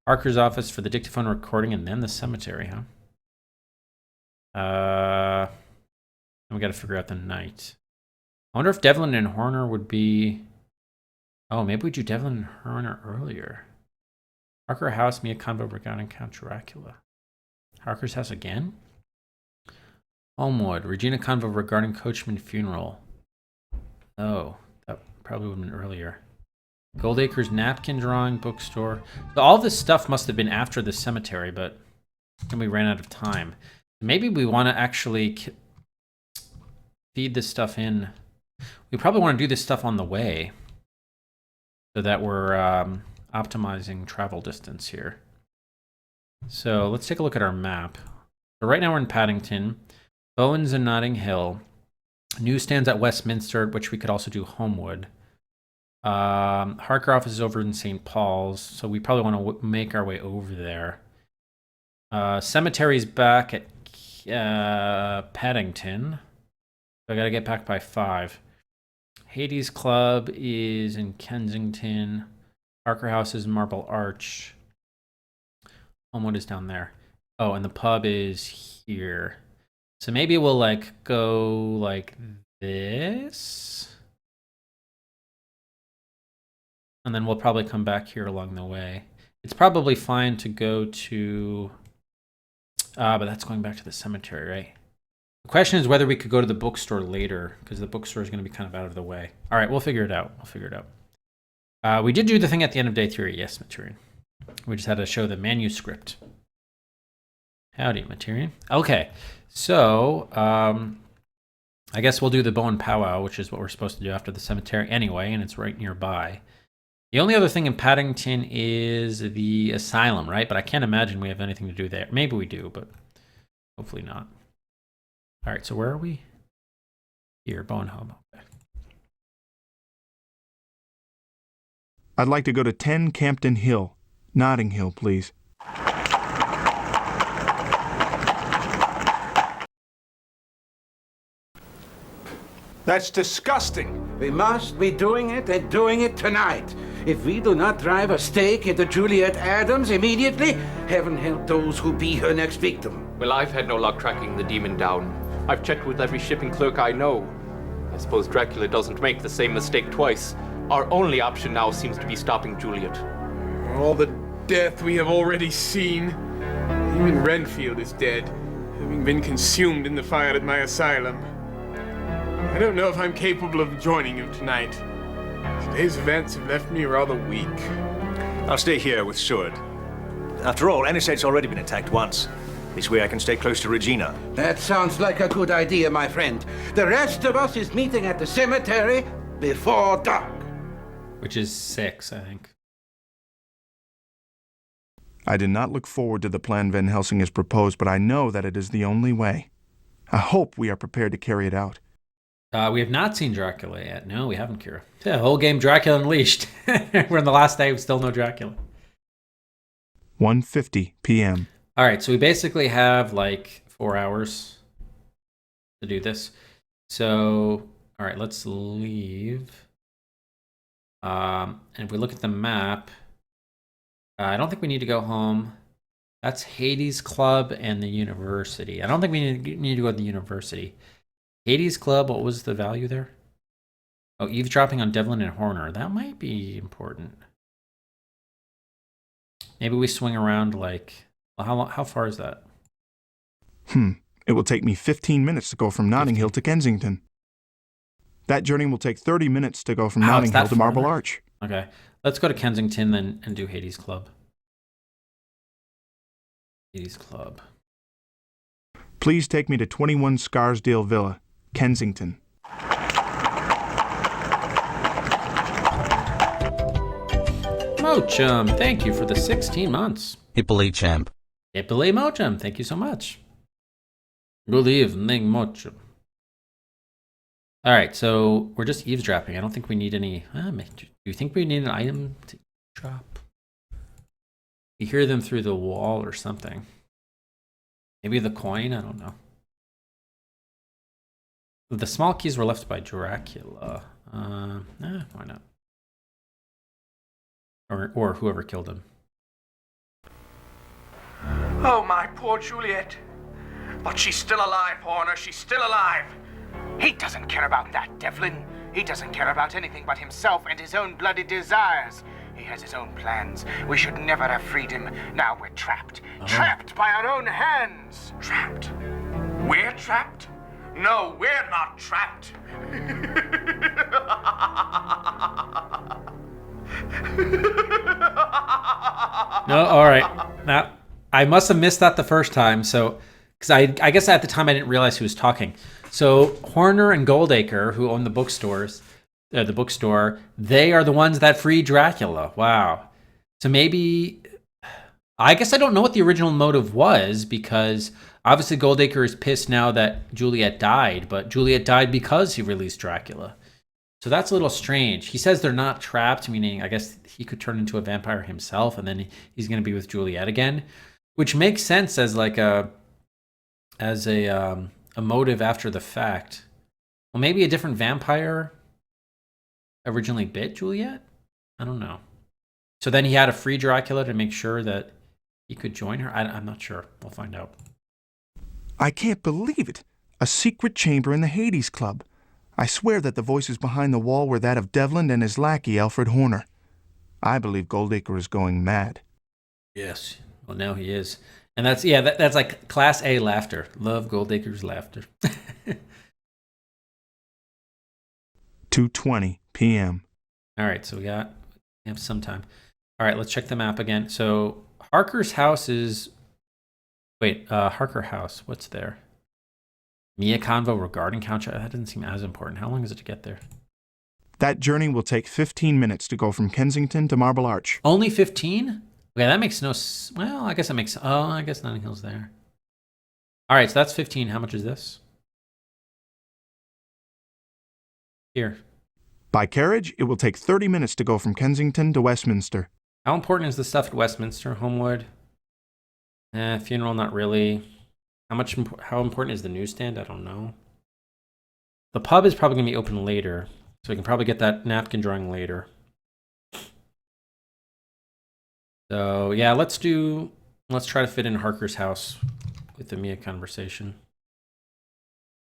C: Harker's office for the dictaphone recording, and then the cemetery, huh? And we got to figure out the night. I wonder if Devlin and Horner would be... Oh, maybe we do Devlin and Horner earlier. Harker house, Mia convo regarding Count Dracula. Harker's house again? Homewood, Regina convo regarding Coachman funeral. Oh, that probably would have been earlier. Goldacre's napkin drawing, bookstore. So all this stuff must have been after the cemetery, but then we ran out of time. Maybe we want to actually feed this stuff in. We probably want to do this stuff on the way so that we're optimizing travel distance here. So let's take a look at our map. So right now we're in Paddington. Bowen's in Notting Hill. Newsstands at Westminster, which we could also do Homewood. Harker office is over in St. Paul's, so we probably want to make our way over there. Cemetery's back at Paddington. So I gotta get back by 5. Hades Club is in Kensington. Harker House is Marble Arch. Homewood is down there. Oh, and the pub is here. So maybe we'll like go like this. And then we'll probably come back here along the way. It's probably fine to go to... but that's going back to the cemetery, right? The question is whether we could go to the bookstore later, because the bookstore is going to be kind of out of the way. All right, we'll figure it out. We'll figure it out. We did do the thing at the end of day 3. Yes, Materian. We just had to show the manuscript. Howdy, Materian. Okay, so I guess we'll do the bone powwow, which is what we're supposed to do after the cemetery anyway, and it's right nearby. The only other thing in Paddington is the asylum, right? But I can't imagine we have anything to do there. Maybe we do, but hopefully not. All right, so where are we? Here, Bone Home. Okay.
D: I'd like to go to 10 Campden Hill. Notting Hill, please.
J: That's disgusting.
E: We must be doing it and doing it tonight. If we do not drive a stake into Juliet Adams immediately, heaven help those who be her next victim.
I: Well, I've had no luck tracking the demon down. I've checked with every shipping clerk I know. I suppose Dracula doesn't make the same mistake twice. Our only option now seems to be stopping Juliet.
L: All the death we have already seen. Even Renfield is dead, having been consumed in the fire at my asylum. I don't know if I'm capable of joining you tonight. Today's events have left me rather weak.
G: I'll stay here with Sword. After all, Aniset's already been attacked once. This way I can stay close to Regina.
E: That sounds like a good idea, my friend. The rest of us is meeting at the cemetery before dark.
C: Which is 6, I think.
D: I did not look forward to the plan Van Helsing has proposed, but I know that it is the only way. I hope we are prepared to carry it out.
C: We have not seen Dracula yet. No, we haven't, Kira. Yeah, whole game Dracula Unleashed. We're in the last day, we still no Dracula.
D: 1:50 p.m.
C: All right, so we basically have like 4 hours to do this. So, all right, let's leave. And if we look at the map, I don't think we need to go home. That's Hades Club and the university. I don't think we need to go to the university. Hades Club, what was the value there? Oh, eavesdropping on Devlin and Horner. That might be important. Maybe we swing around like... Well, how far is that?
D: It will take me 15 minutes to go from Notting Hill to Kensington. That journey will take 30 minutes to go from Notting Hill to Marble Arch.
C: Okay. Let's go to Kensington then and do Hades Club. Hades Club.
D: Please take me to 21 Scarsdale Villa, Kensington.
C: Mochum, thank you for the 16 months.
A: Hippily champ.
C: Hippily Mochum, thank you so much. Good evening, Mochum. All right, so we're just eavesdropping. I don't think we need any... do you think we need an item to eavesdrop? You hear them through the wall or something. Maybe the coin? I don't know. The small keys were left by Dracula. Why not? Or whoever killed him.
H: Oh, my poor Juliet. But she's still alive, Horner. She's still alive.
O: He doesn't care about that, Devlin. He doesn't care about anything but himself and his own bloody desires. He has his own plans. We should never have freed him. Now we're trapped. Trapped by our own hands.
H: Trapped? We're trapped? No, we're not trapped.
C: No, all right. Now, I must have missed that the first time. So, because I guess at the time I didn't realize who was talking. So Horner and Goldacre, who own the bookstore, they are the ones that freed Dracula. Wow. So maybe, I guess I don't know what the original motive was, because obviously Goldacre is pissed now that Juliet died, but Juliet died because he released Dracula. So that's a little strange. He says they're not trapped, meaning I guess he could turn into a vampire himself and then he's going to be with Juliet again, which makes sense as like a motive after the fact. Well, maybe a different vampire originally bit Juliet? I don't know. So then he had to free Dracula to make sure that He could join her? I'm not sure. We'll find out.
D: I can't believe it. A secret chamber in the Hades Club. I swear that the voices behind the wall were that of Devlin and his lackey, Alfred Horner. I believe Goldacre is going mad.
C: Yes. Well, now he is. And that's like class A laughter. Love Goldacre's laughter.
D: 2:20 p.m.
C: All right, so we have some time. All right, let's check the map again. So Harker's house is... Wait, Harker House, what's there? Mia convo regarding Count... That doesn't seem as important. How long is it to get there?
D: That journey will take 15 minutes to go from Kensington to Marble Arch.
C: Only 15? Okay, that makes no... Well, I guess that makes... Oh, I guess Notting Hill's there. All right, so that's 15. How much is this? Here.
D: By carriage, it will take 30 minutes to go from Kensington to Westminster.
C: How important is the stuff at Westminster? Homewood? Funeral, not really. How important is the newsstand? I don't know. The pub is probably going to be open later, so we can probably get that napkin drawing later. So, yeah, let's try to fit in Harker's house with the Mia conversation.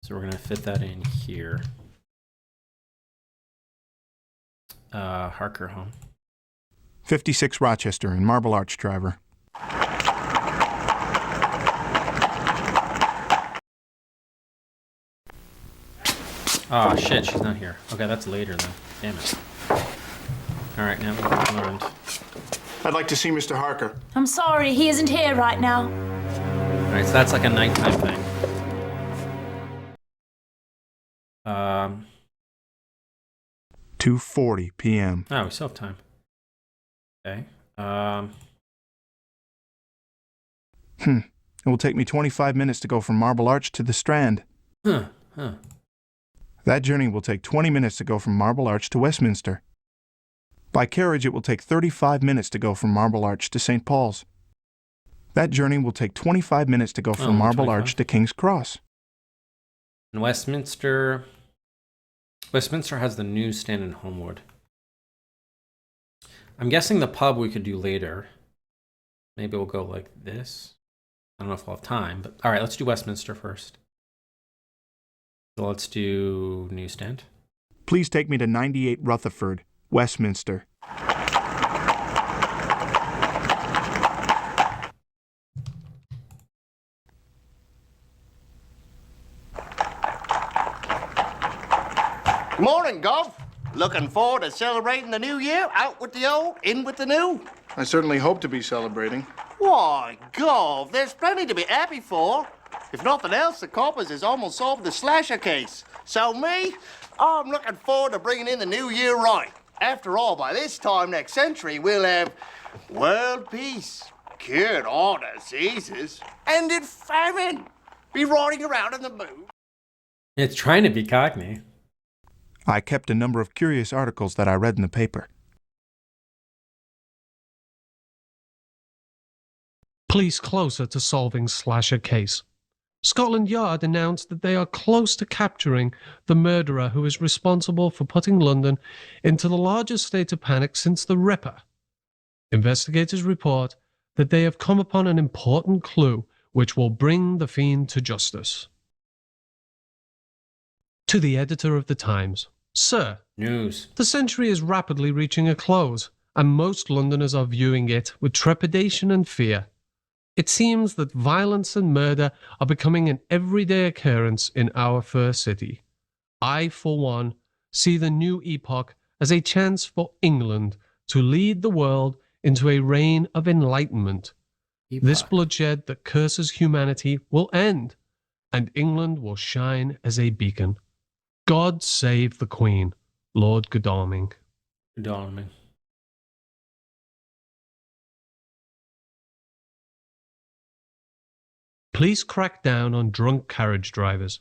C: So we're going to fit that in here. Harker home.
D: 56 Rochester in Marble Arch, driver.
C: Oh, shit, she's not here. Okay, that's later then. Damn it. All right, now we've learned.
J: I'd like to see Mr. Harker.
K: I'm sorry, he isn't here right now.
C: All right, so that's like a nighttime thing.
D: 2:40 p.m.
C: Oh, we still have time. Okay.
D: It will take me 25 minutes to go from Marble Arch to the Strand. That journey will take 20 minutes to go from Marble Arch to Westminster. By carriage, it will take 35 minutes to go from Marble Arch to St. Paul's. That journey will take 25 minutes to go from Marble Arch to King's Cross.
C: And Westminster has the newsstand in Homewood. I'm guessing the pub we could do later. Maybe we'll go like this. I don't know if we'll have time, but all right, let's do Westminster first. So let's do newsstand.
D: Please take me to 98 Rutherford, Westminster.
P: Morning, Gov. Looking forward to celebrating the new year? Out with the old, in with the new?
J: I certainly hope to be celebrating.
P: Why, Gov, there's plenty to be happy for. If nothing else, the coppers has almost solved the slasher case. So me, I'm looking forward to bringing in the new year right. After all, by this time next century, we'll have world peace, cured all diseases, ended famine, be riding around in the moon.
C: It's trying to be Cockney.
D: I kept a number of curious articles that I read in the paper.
Q: Police closer to solving slasher case. Scotland Yard announced that they are close to capturing the murderer who is responsible for putting London into the largest state of panic since the Ripper. Investigators report that they have come upon an important clue which will bring the fiend to justice. To the editor of the Times. Sir,
C: news.
Q: The century is rapidly reaching a close, and most Londoners are viewing it with trepidation and fear. It seems that violence and murder are becoming an everyday occurrence in our fair city. I, for one, see the new epoch as a chance for England to lead the world into a reign of enlightenment. This bloodshed that curses humanity will end, and England will shine as a beacon. God save the Queen, Lord Godalming.
C: Godalming.
Q: Police crack down on drunk carriage drivers.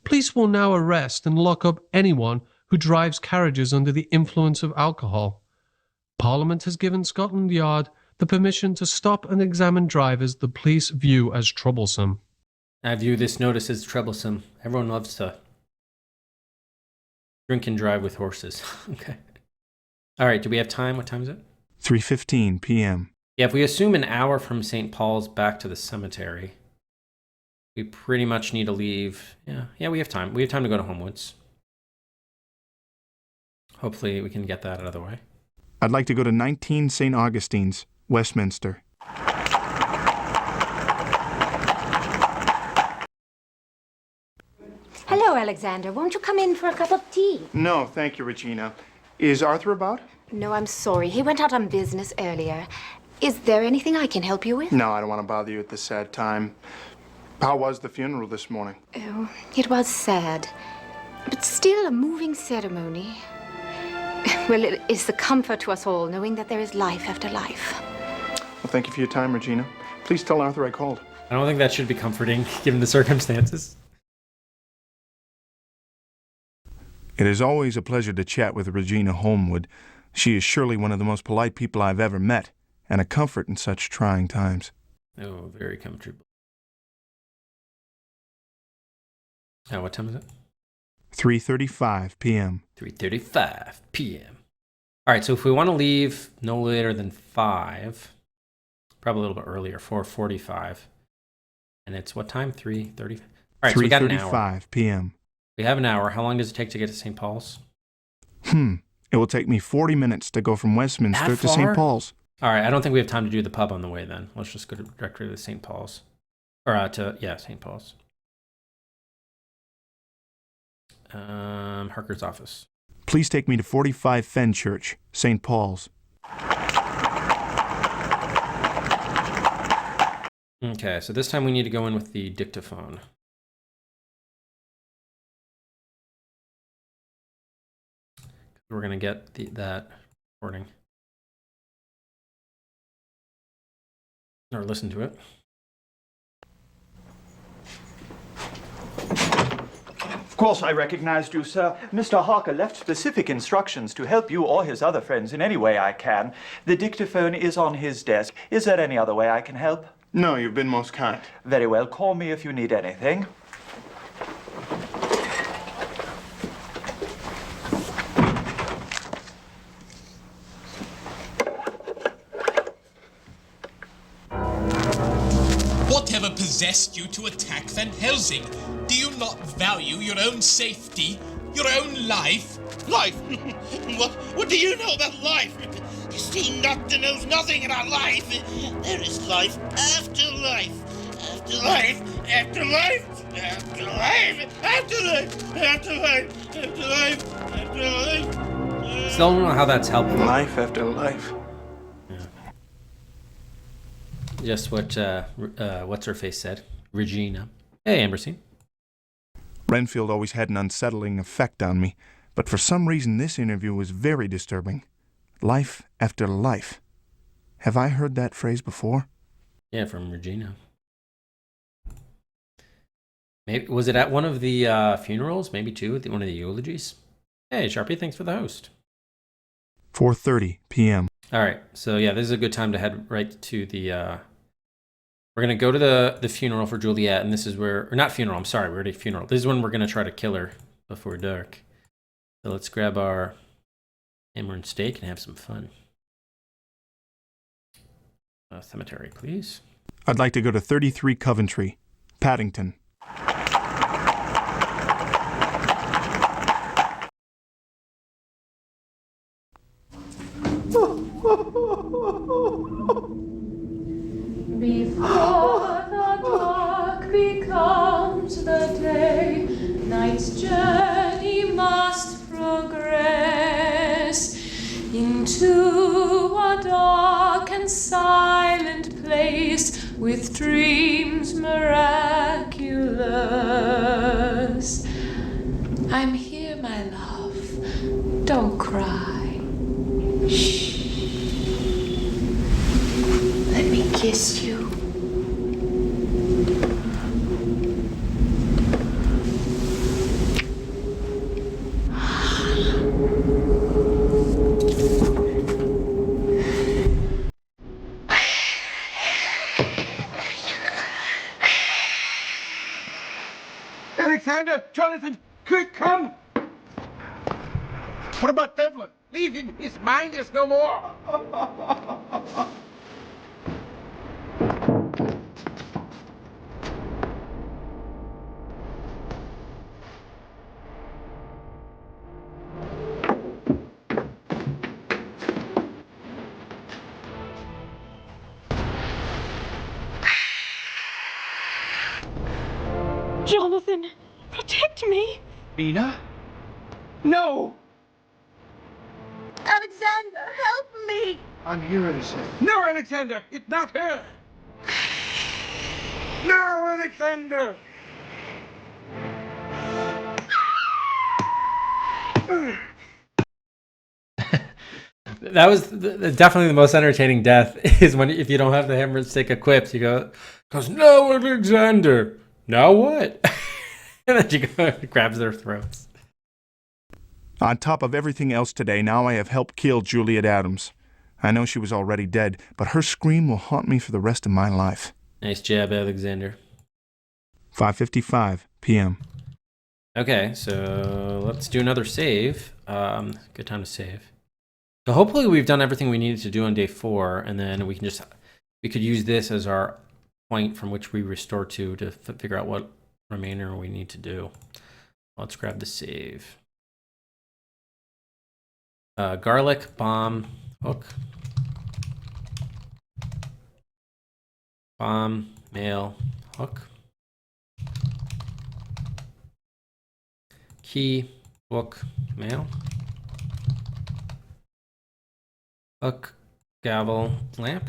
Q: Police will now arrest and lock up anyone who drives carriages under the influence of alcohol. Parliament has given Scotland Yard the permission to stop and examine drivers the police view as troublesome.
C: I view this notice as troublesome. Everyone loves to drink and drive with horses. Okay. All right, do we have time? What time is it?
D: 3:15 p.m.
C: Yeah, if we assume an hour from St. Paul's back to the cemetery, we pretty much need to leave. Yeah, we have time. We have time to go to Homewoods. Hopefully we can get that out of the way.
D: I'd like to go to 19 St. Augustine's, Westminster.
F: Hello, Alexander. Won't you come in for a cup of tea?
D: No, thank you, Regina. Is Arthur about?
F: No, I'm sorry. He went out on business earlier. Is there anything I can help you with?
D: No, I don't want to bother you at this sad time. How was the funeral this morning?
F: Oh, it was sad, but still a moving ceremony. Well, it is a comfort to us all knowing that there is life after life.
D: Well, thank you for your time, Regina. Please tell Arthur I called.
C: I don't think that should be comforting, given the circumstances.
D: It is always a pleasure to chat with Regina Holmwood. She is surely one of the most polite people I've ever met, and a comfort in such trying times.
C: Oh, very comfortable. Oh, what time is it?
D: 3:35 p.m.
C: 3:35 p.m. All right, so if we want to leave no later than 5, probably a little bit earlier, 4:45. And it's what time? 3:30. All right, so we got an hour.
D: 3:35 p.m.
C: We have an hour. How long does it take to get to St. Paul's?
D: It will take me 40 minutes to go from Westminster to St. Paul's.
C: All right, I don't think we have time to do the pub on the way then. Let's just go directly to St. Paul's. Or St. Paul's. Harker's office.
D: Please take me to 45 Fenchurch, St. Paul's.
C: Okay, so this time we need to go in with the dictaphone. We're going to get that recording. Or listen to it.
M: Of course I recognized you, sir. Mr. Harker left specific instructions to help you or his other friends in any way I can. The dictaphone is on his desk. Is there any other way I can help?
D: No, you've been most kind.
M: Very well. Call me if you need anything.
L: Whatever possessed you to attack Van Helsing? Do you not value your own safety, your own life?
H: Life? What do you know about life? You see, Doctor knows nothing about life. There is life after life. After life. After life. After life. After life. After life. After life. After life.
C: Still don't know how that's helpful.
D: Life after life.
C: Just what what's her face said, Regina. Hey, Amberstein.
D: Renfield always had an unsettling effect on me, but for some reason this interview was very disturbing. Life after life. Have I heard that phrase before?
C: Yeah, from Regina. Maybe was it at one of the funerals? Maybe two, at one of the eulogies. Hey, Sharpie, thanks for the host.
D: 4:30 p.m.
C: All right, so yeah, this is a good time to head right to the. We're going to go to the funeral for Juliet, and this is where... Or not funeral, I'm sorry, we're already funeral. This is when we're going to try to kill her before dark. So let's grab our hammer and steak and have some fun. Cemetery, please.
D: I'd like to go to 33 Coventry, Paddington.
R: Before the dark becomes the day, night's journey must progress into a dark and silent place with dreams miraculous. I'm here, my love. Don't cry. Shh. Let me kiss you.
H: Alexander, Jonathan, quick, come! What about Devlin? Leave him. His mind is no more. Mina? No!
K: Alexander, help me!
H: I'm here, Alexander. No, Alexander! It's not her! No, Alexander!
C: That was definitely the most entertaining death is when if you don't have the hammer and stick equipped, you go, "Cause no, Alexander. Now what?" And then she grabs their throats.
D: On top of everything else today, now I have helped kill Juliet Adams. I know she was already dead, but her scream will haunt me for the rest of my life.
C: Nice job, Alexander.
D: 5:55 p.m.
C: Okay, so let's do another save. Good time to save. So hopefully we've done everything we needed to do on day 4, and then we could use this as our point from which we restore to figure out what remainder we need to do. Let's grab the save. Garlic, bomb, hook. Bomb, mail, hook. Key, book, mail. Hook, gavel, lamp.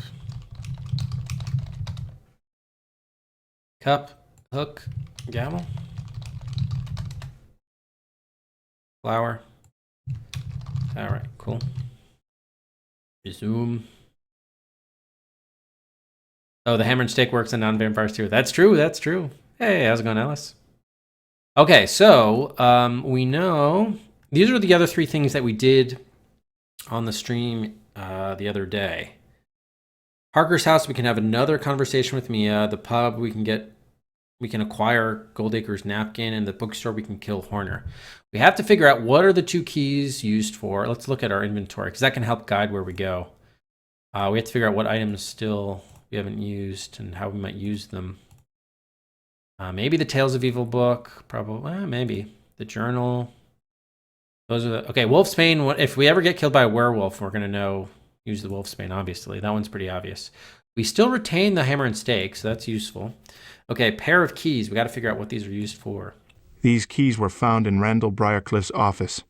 C: Cup, hook, gavel. Flower. All right, cool. Resume. Oh, the hammer and stake works in non-vampires too. That's true, that's true. Hey, how's it going, Alice? Okay, so we know these are the other 3 things that we did on the stream the other day. Harker's house, we can have another conversation with Mia. The pub, we can acquire Goldacre's napkin, and the bookstore, we can kill Horner. We have to figure out what are the 2 keys used for. Let's look at our inventory, because that can help guide where we go. We have to figure out what items still we haven't used and how we might use them. Maybe the Tales of Evil book, probably. Maybe the journal. Those are the okay. Wolfsbane. If we ever get killed by a werewolf, we're gonna know use the Wolfsbane. Obviously, that one's pretty obvious. We still retain the hammer and stake, so that's useful. Okay, pair of keys. We got to figure out what these are used for.
D: These keys were found in Randall Briarcliff's office.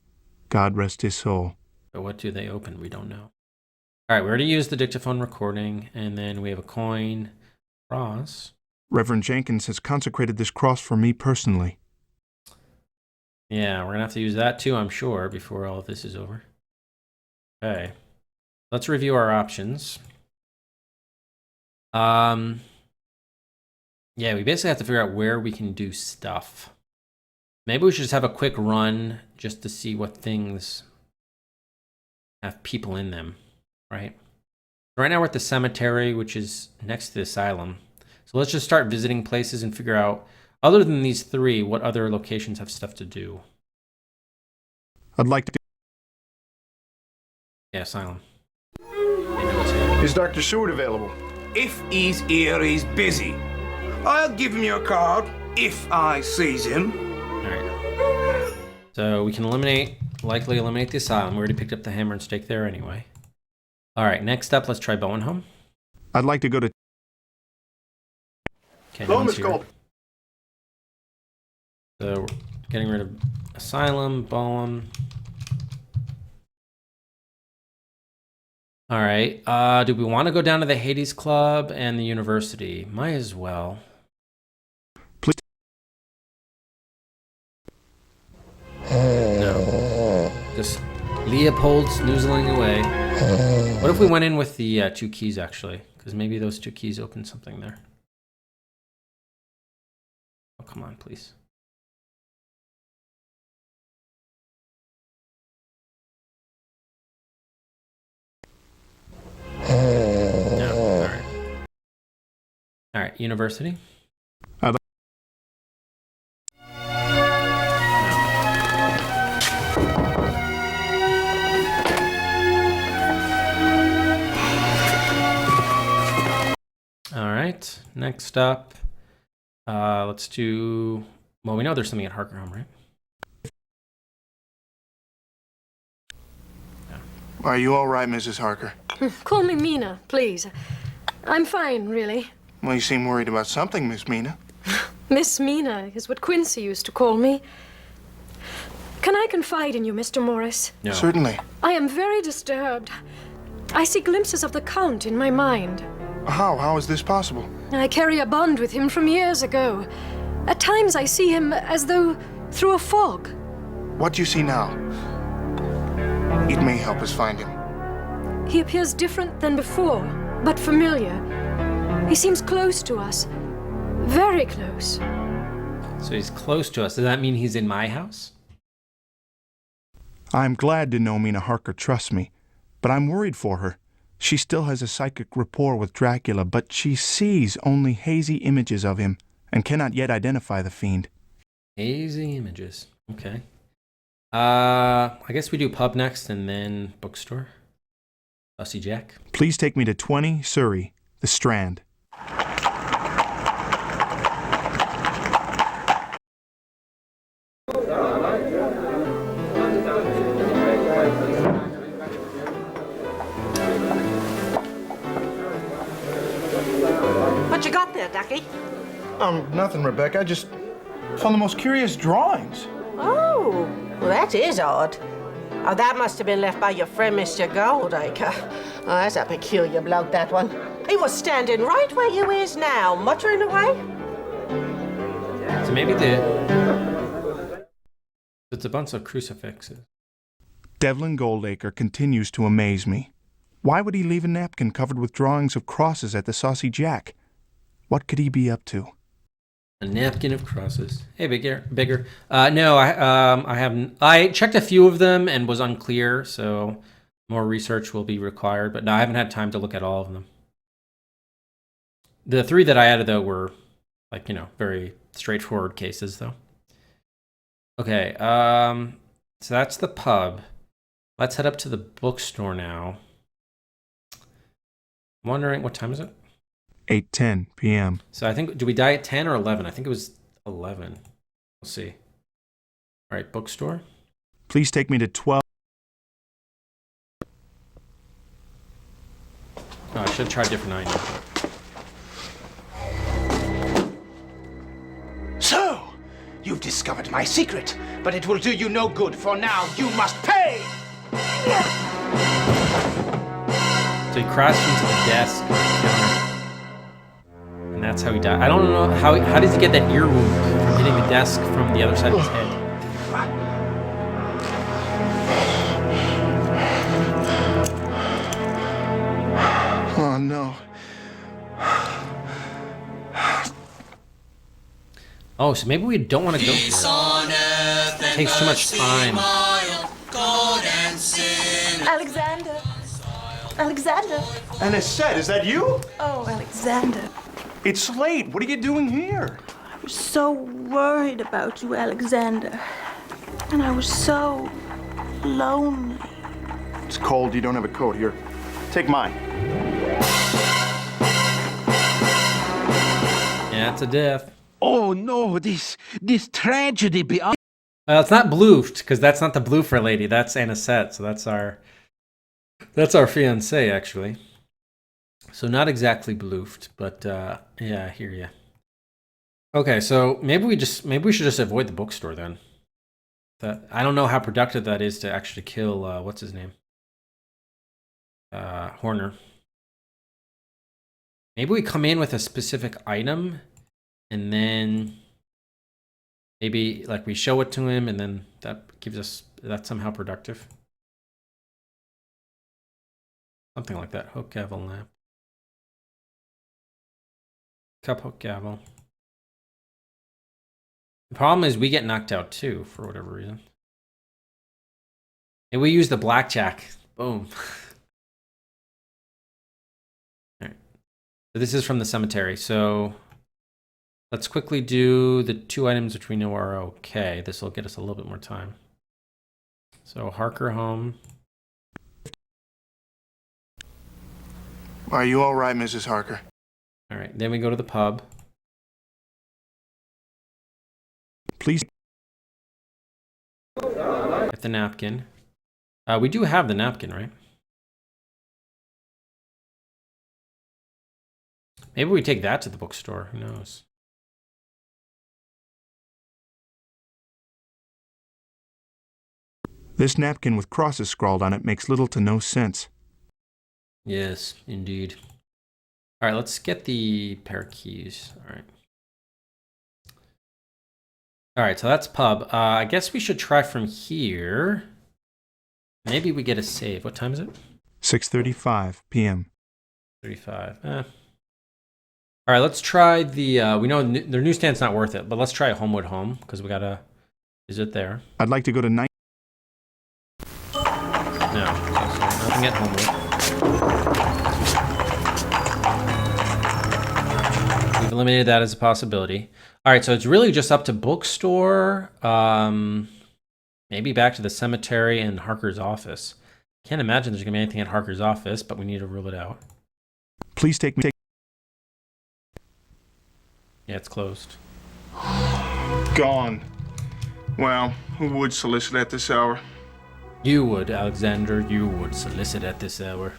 D: God rest his soul.
C: But what do they open? We don't know. All right, we already used the dictaphone recording, and then we have a coin. Cross.
D: Reverend Jenkins has consecrated this cross for me personally.
C: Yeah, we're going to have to use that too, I'm sure, before all of this is over. Okay. Let's review our options. Yeah, we basically have to figure out where we can do stuff. Maybe we should just have a quick run just to see what things have people in them, right? Right now we're at the cemetery, which is next to the asylum. So let's just start visiting places and figure out, other than these 3, what other locations have stuff to do.
D: I'd like to...
C: Yeah, asylum.
J: Is Dr. Seward available?
S: If he's here, he's busy. I'll give him your card if I sees him.
C: Alright. So we can likely eliminate the asylum. We already picked up the hammer and stake there anyway. Alright, next up, let's try Bowen Home.
D: I'd like to go to...
C: Okay, no one's here. So we're getting rid of asylum, Bowen. All right. Do we want to go down to the Hades Club and the university? Might as well.
D: Please.
C: No. Just Leopold snoozling away. What if we went in with the 2 keys, actually? Because maybe those 2 keys open something there. Oh, come on, please. No. All right. All right. University. All right. Next up, let's do. Well, we know there's something at Harker Home, right?
D: Are you all right, Mrs. Harker?
K: Call me Mina, please. I'm fine, really.
D: Well, you seem worried about something, Miss Mina.
K: Miss Mina is what Quincy used to call me. Can I confide in you, Mr. Morris?
C: No.
D: Certainly.
K: I am very disturbed. I see glimpses of the Count in my mind.
D: How? How is this possible?
K: I carry a bond with him from years ago. At times I see him as though through a fog.
D: What do you see now? It may help us find him.
K: He appears different than before, but familiar. He seems close to us. Very close.
C: So he's close to us. Does that mean he's in my house?
D: I'm glad Denomina Harker trusts me, but I'm worried for her. She still has a psychic rapport with Dracula, but she sees only hazy images of him and cannot yet identify the fiend.
C: Hazy images. Okay. I guess we do pub next and then bookstore. Sussy Jack.
D: Please take me to 20 Surrey, the Strand.
T: What you got there, Ducky?
J: Nothing, Rebecca. I just found the most curious drawings.
T: Oh, well, that is odd. Oh, that must have been left by your friend, Mr. Goldacre. Oh, that's a peculiar bloke, that one. He was standing right where you is now, muttering away.
C: So maybe it's a bunch of crucifixes.
D: Devlin Goldacre continues to amaze me. Why would he leave a napkin covered with drawings of crosses at the Saucy Jack? What could he be up to?
C: A napkin of crosses. Hey, bigger. No, I haven't. I checked a few of them and was unclear, so more research will be required. But no, I haven't had time to look at all of them. The 3 that I added, though, were, like, very straightforward cases, though. Okay, so that's the pub. Let's head up to the bookstore now. I'm wondering, what time is it?
D: 8:10 p.m.
C: So I think, do we die at 10 or 11? I think it was 11. We'll see. All right, bookstore.
D: Please take me to 12.
C: Oh, I should have tried different items.
P: So, you've discovered my secret, but it will do you no good, for now you must pay!
C: So he crashed into the desk. And that's how he died. I don't know how does he get that ear wound from hitting the desk from the other side of his head?
D: Oh no.
C: Oh, so maybe we don't want to go here. It takes too much time.
R: Alexander. Alexander.
J: Anisette, is that you?
R: Oh, Alexander.
J: It's late. What are you doing here?
R: I was so worried about you, Alexander. And I was so lonely.
J: It's cold. You don't have a coat. Here, take mine.
C: Yeah, it's a death.
U: Oh no, this tragedy beyond.
C: It's not Bloofed, because that's not the Bloofer lady. That's Anisette. So that's our fiancée, actually. So not exactly Bloofed, but yeah, I hear ya. Okay, so maybe we should just avoid the bookstore then. I don't know how productive that is to actually kill what's his name, Horner. Maybe we come in with a specific item, and then maybe like we show it to him, and then that's somehow productive. Something like that. Hook, gavel, lamp. Cup, hook, gavel. The problem is we get knocked out too, for whatever reason. And we use the blackjack. Boom. Alright. So this is from the cemetery. So let's quickly do the 2 items which we know are okay. This will get us a little bit more time. So Harker home.
D: Are you all right, Mrs. Harker?
C: All right, then we go to the pub.
D: Please.
C: Get the napkin. We do have the napkin, right? Maybe we take that to the bookstore. Who knows?
D: This napkin with crosses scrawled on it makes little to no sense.
C: Yes, indeed. All right, let's get the pair of keys. All right, so that's pub. I guess we should try from here. Maybe we get a save. What time is it?
D: 6:35 p.m.
C: 35. All right, let's try the... we know their newsstand's not worth it, but let's try Homewood Home, because we got to visit there.
D: I'd like to go to night.
C: No, nothing at Homewood. We've eliminated that as a possibility. All right, so it's really just up to bookstore, maybe back to the cemetery and Harker's office. Can't imagine there's going to be anything at Harker's office, but we need to rule it out.
D: Please take me.
C: Yeah, it's closed.
J: Gone. Well, who would solicit at this hour?
C: You would, Alexander. You would solicit at this hour.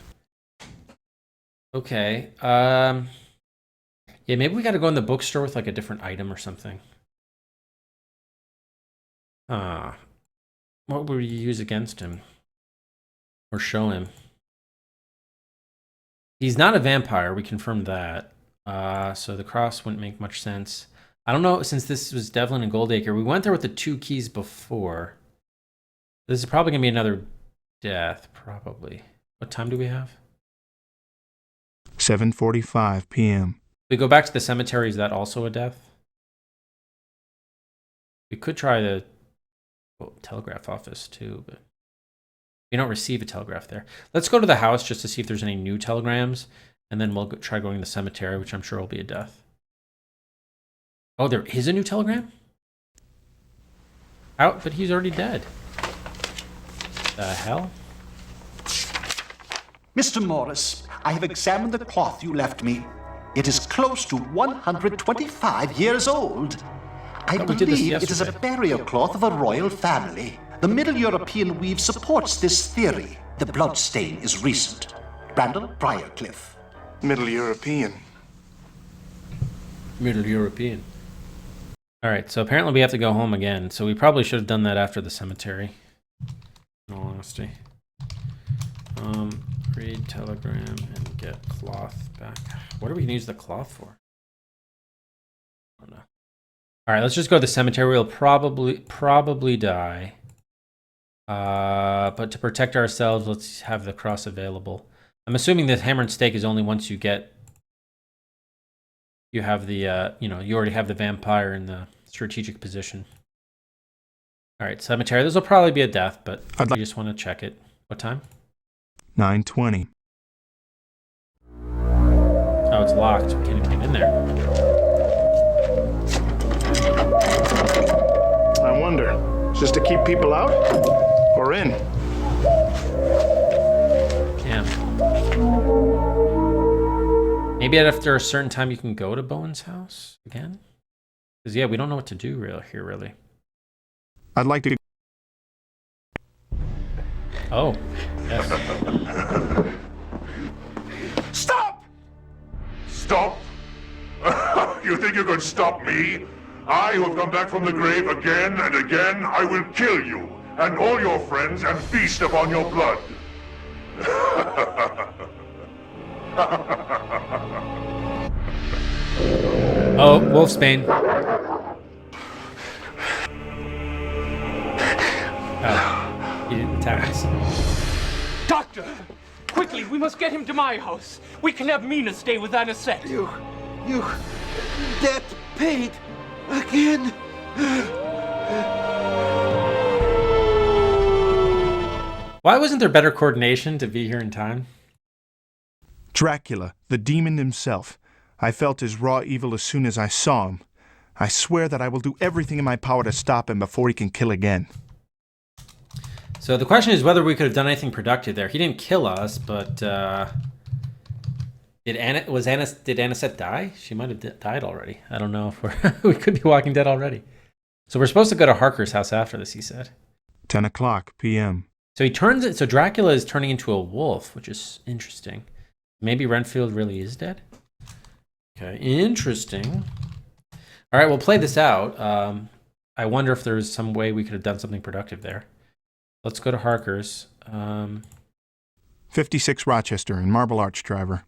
C: Okay. Yeah, maybe we got to go in the bookstore with like a different item or something. What would we use against him? Or show him? He's not a vampire. We confirmed that. So the cross wouldn't make much sense. I don't know, since this was Devlin and Goldacre, we went there with the 2 keys before. This is probably going to be another death, probably. What time do we have?
D: 7:45 p.m.
C: We go back to the cemetery, is that also a death? We could try the telegraph office too, but we don't receive a telegraph there. Let's go to the house just to see if there's any new telegrams, and then we'll try going to the cemetery, which I'm sure will be a death. Oh, there is a new telegram? Out, but he's already dead. The hell?
N: Mr. Morris, I have examined the cloth you left me. It is close to 125 years old. I believe it is a burial cloth of a royal family. The Middle European weave supports this theory. The blood stain is recent. Randall Briarcliff.
J: Middle European.
C: Middle European. All right, so apparently we have to go home again. So we probably should have done that after the cemetery. In all honesty. Read telegram and get cloth back. What are we gonna use the cloth for? I don't know. All right, let's just go to the cemetery. We'll probably die. But to protect ourselves, let's have the cross available. I'm assuming the hammer and stake is only once you get. You have the, you already have the vampire in the strategic position. All right, cemetery. This will probably be a death, but we just want to check it. What time?
D: 9:20.
C: Oh, it's locked. We can't even get in there.
J: I wonder, is this to keep people out or in?
C: Damn. Maybe after a certain time you can go to Bowen's house again? Because, yeah, we don't know what to do here, really.
D: I'd like to...
C: Oh, yes.
B: Stop! Stop? You think you can stop me? I, who have come back from the grave again and again, I will kill you and all your friends and feast upon your blood.
C: Oh, Wolfsbane. Oh, he didn't attack us.
I: Doctor! Quickly, we must get him to my house. We can have Mina stay with Anisette.
P: You debt paid again.
C: Why wasn't there better coordination to be here in time?
D: Dracula, the demon himself. I felt his raw evil as soon as I saw him. I swear that I will do everything in my power to stop him before he can kill again.
C: So the question is whether we could have done anything productive there. He didn't kill us, but did Anisette die? She might have died already. I don't know if we could be Walking Dead already. So we're supposed to go to Harker's house after this, he said.
D: 10:00 p.m.
C: So so Dracula is turning into a wolf, which is interesting. Maybe Renfield really is dead? Okay, interesting. All right, we'll play this out. I wonder if there's some way we could have done something productive there. Let's go to Harker's.
D: 56 Rochester in Marble Arch, driver.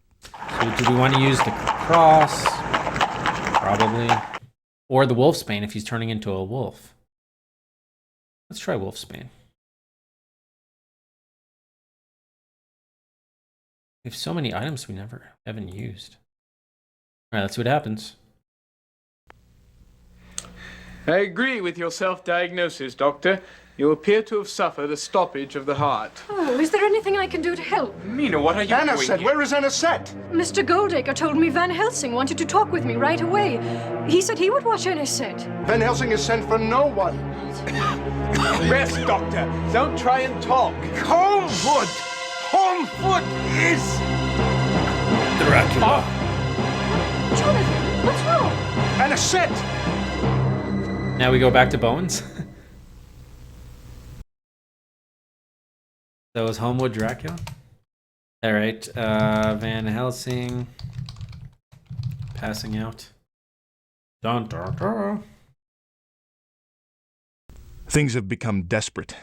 C: So do we want to use the cross? Probably. Or the Wolfsbane if he's turning into a wolf. Let's try Wolfsbane. We have so many items we haven't used. All right, let's see what happens.
G: I agree with your self-diagnosis, Doctor. You appear to have suffered a stoppage of the heart.
K: Oh, is there anything I can do to help?
G: Mina, what are you doing
J: Anisette,
G: here?
J: where is Anisette?
K: Mr. Goldacre told me Van Helsing wanted to talk with me right away. He said he would watch Anisette.
J: Van Helsing is sent for no one.
G: Rest, Doctor. Don't try and talk.
S: Homewood! Homewood is...
C: Dracula.
K: Jonathan, what's wrong?
J: Anisette!
C: Now we go back to Bones. That was Homewood Dracula. All right, Van Helsing passing out. Dun, dun, dun.
D: Things have become desperate.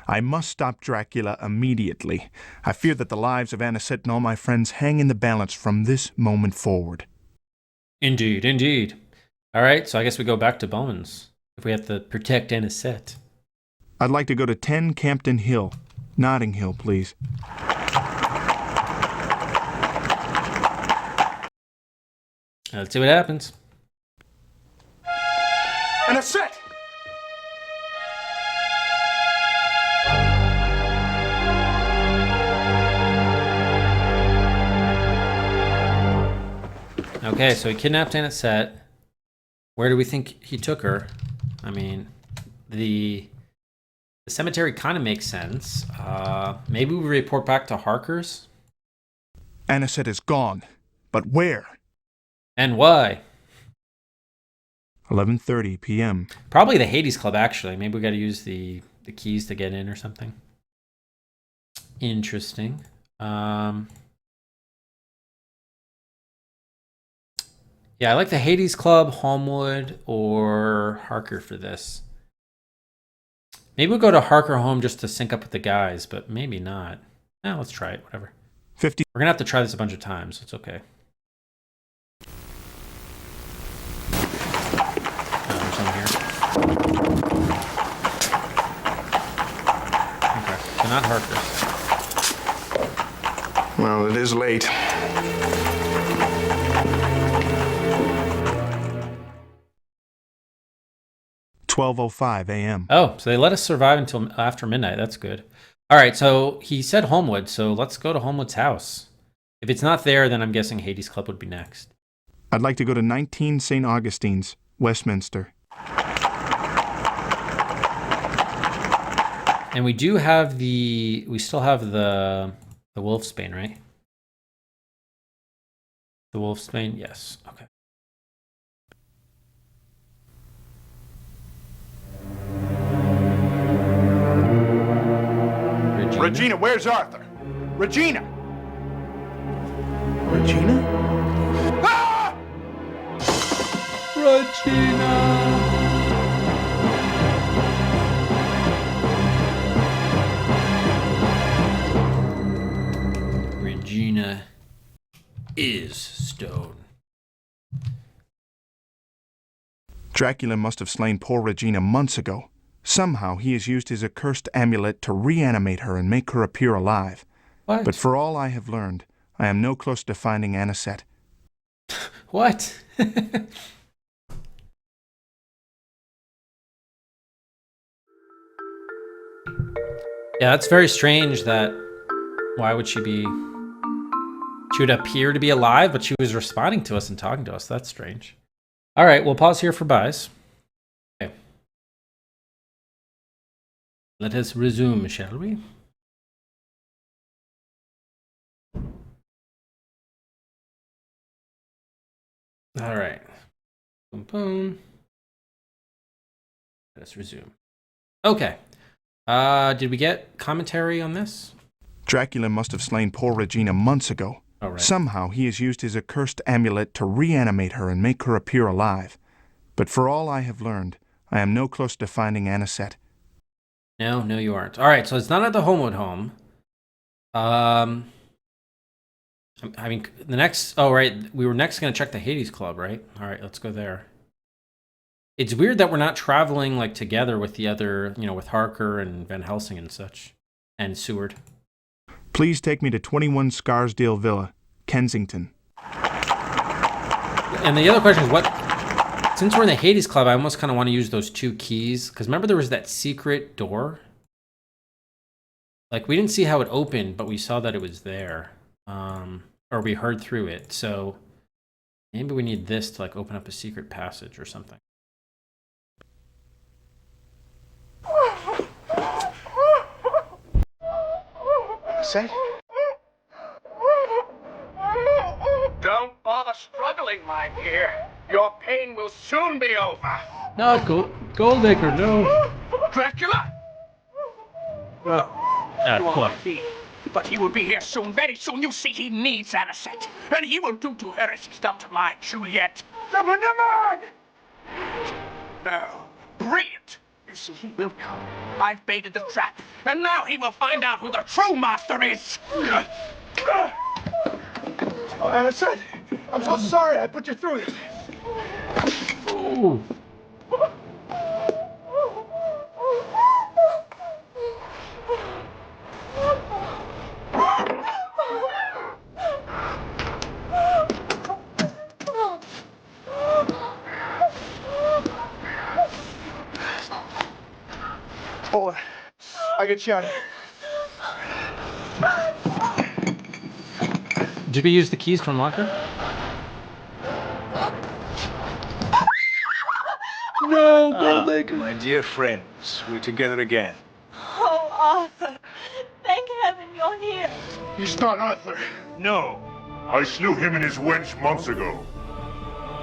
D: I must stop Dracula immediately. I fear that the lives of Anisette and all my friends hang in the balance from this moment forward.
C: Indeed, indeed. All right, so I guess we go back to Bones. If we have to protect Anisette.
D: I'd like to go to 10 Campden Hill. Notting Hill, please.
C: Let's see what happens.
J: Anisette!
C: Okay, so he kidnapped Anisette. Where do we think he took her? I mean, the cemetery kind of makes sense. Maybe we report back to Harker's?
D: Anisette is gone. But where?
C: And why?
D: 11:30 p.m.
C: Probably the Hades Club, actually. Maybe we got to use the keys to get in or something. Interesting. Yeah, I like the Hades Club, Homewood, or Harker for this. Maybe we'll go to Harker home just to sync up with the guys, but maybe not. No, let's try it, whatever.
D: 50.
C: We're going to have to try this a bunch of times, so it's okay. Oh, there's someone here. Okay, so not Harker's.
J: Well, it is late.
D: $12:05 a.m.
C: Oh, so they let us survive until after midnight. That's good. All right, so he said Homewood, so let's go to Homewood's house. If it's not there, then I'm guessing Hades Club would be next.
D: I'd like to go to 19 St. Augustine's, Westminster.
C: And we do have we still have the Wolfsbane, right? The Wolfsbane, yes. Okay.
J: Regina, where's Arthur? Regina! Regina? Ah!
C: Regina is stone.
D: Dracula must have slain poor Regina months ago. Somehow he has used his accursed amulet to reanimate her and make her appear alive.
C: What?
D: But for all I have learned, I am no closer to finding Anisette.
C: What? Yeah, that's very strange that... Why would she be... She would appear to be alive, but she was responding to us and talking to us. That's strange. All right, we'll pause here for buys. Okay. Let us resume, shall we? All right. Boom, boom. Let's resume. Okay. Did we get commentary on this?
D: Dracula must have slain poor Regina months ago.
C: Oh, right.
D: Somehow he has used his accursed amulet to reanimate her and make her appear alive. But for all I have learned, I am no closer to finding Anisette.
C: No, you aren't. All right, so it's not at the Homewood home. I mean, the next... Oh, right. We were next going to check the Hades Club, right? All right, let's go there. It's weird that we're not traveling, like, together with the other, you know, with Harker and Van Helsing and such. And Seward.
D: Please take me to 21 Scarsdale Villa, Kensington.
C: And the other question is, what... Since we're in the Hades Club, I almost kind of want to use those 2 keys. Because remember there was that secret door? Like, we didn't see how it opened, but we saw that it was there. Or we heard through it. So maybe we need this to, like, open up a secret passage or something.
O: Say? Don't bother struggling, my dear. Your pain will soon be over.
Q: No, Goldacre, no.
O: Dracula? You won't be. But he will be here soon, very soon. You see, he needs Anisette. And he will do to her as he's done to my Juliet. Never! No. Brilliant. You see, he will come. I've baited the trap. And now he will find out who the true master is. Oh, Anisette, I'm so sorry I put you through this.
Q: Ooh.
O: Hold on. I'll get you out of here.
C: Did we use the keys to unlock her?
S: No, Goldacre. My dear friends, we're together again.
R: Oh, Arthur. Thank heaven you're here.
B: He's not Arthur.
S: No.
B: I slew him and his wench months ago.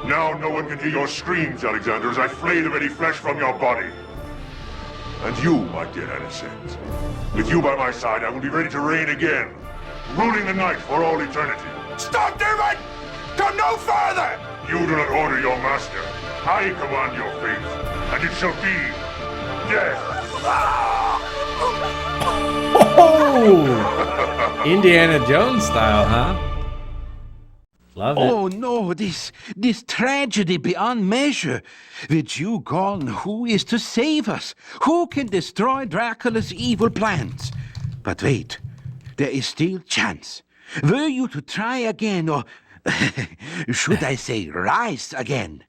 B: Now no one can hear your screams, Alexander, as I flay the very flesh from your body. And you, my dear Anisette. With you by my side, I will be ready to reign again, ruling the night for all eternity.
S: Stop, demon! Come no further!
B: You do not order your master. I command your fate, and it shall be death.
C: Oh! Indiana Jones style, huh? Love it.
U: Oh no, this tragedy beyond measure. With you gone, who is to save us? Who can destroy Dracula's evil plans? But wait, there is still chance. Were you to try again, or should I say rise again?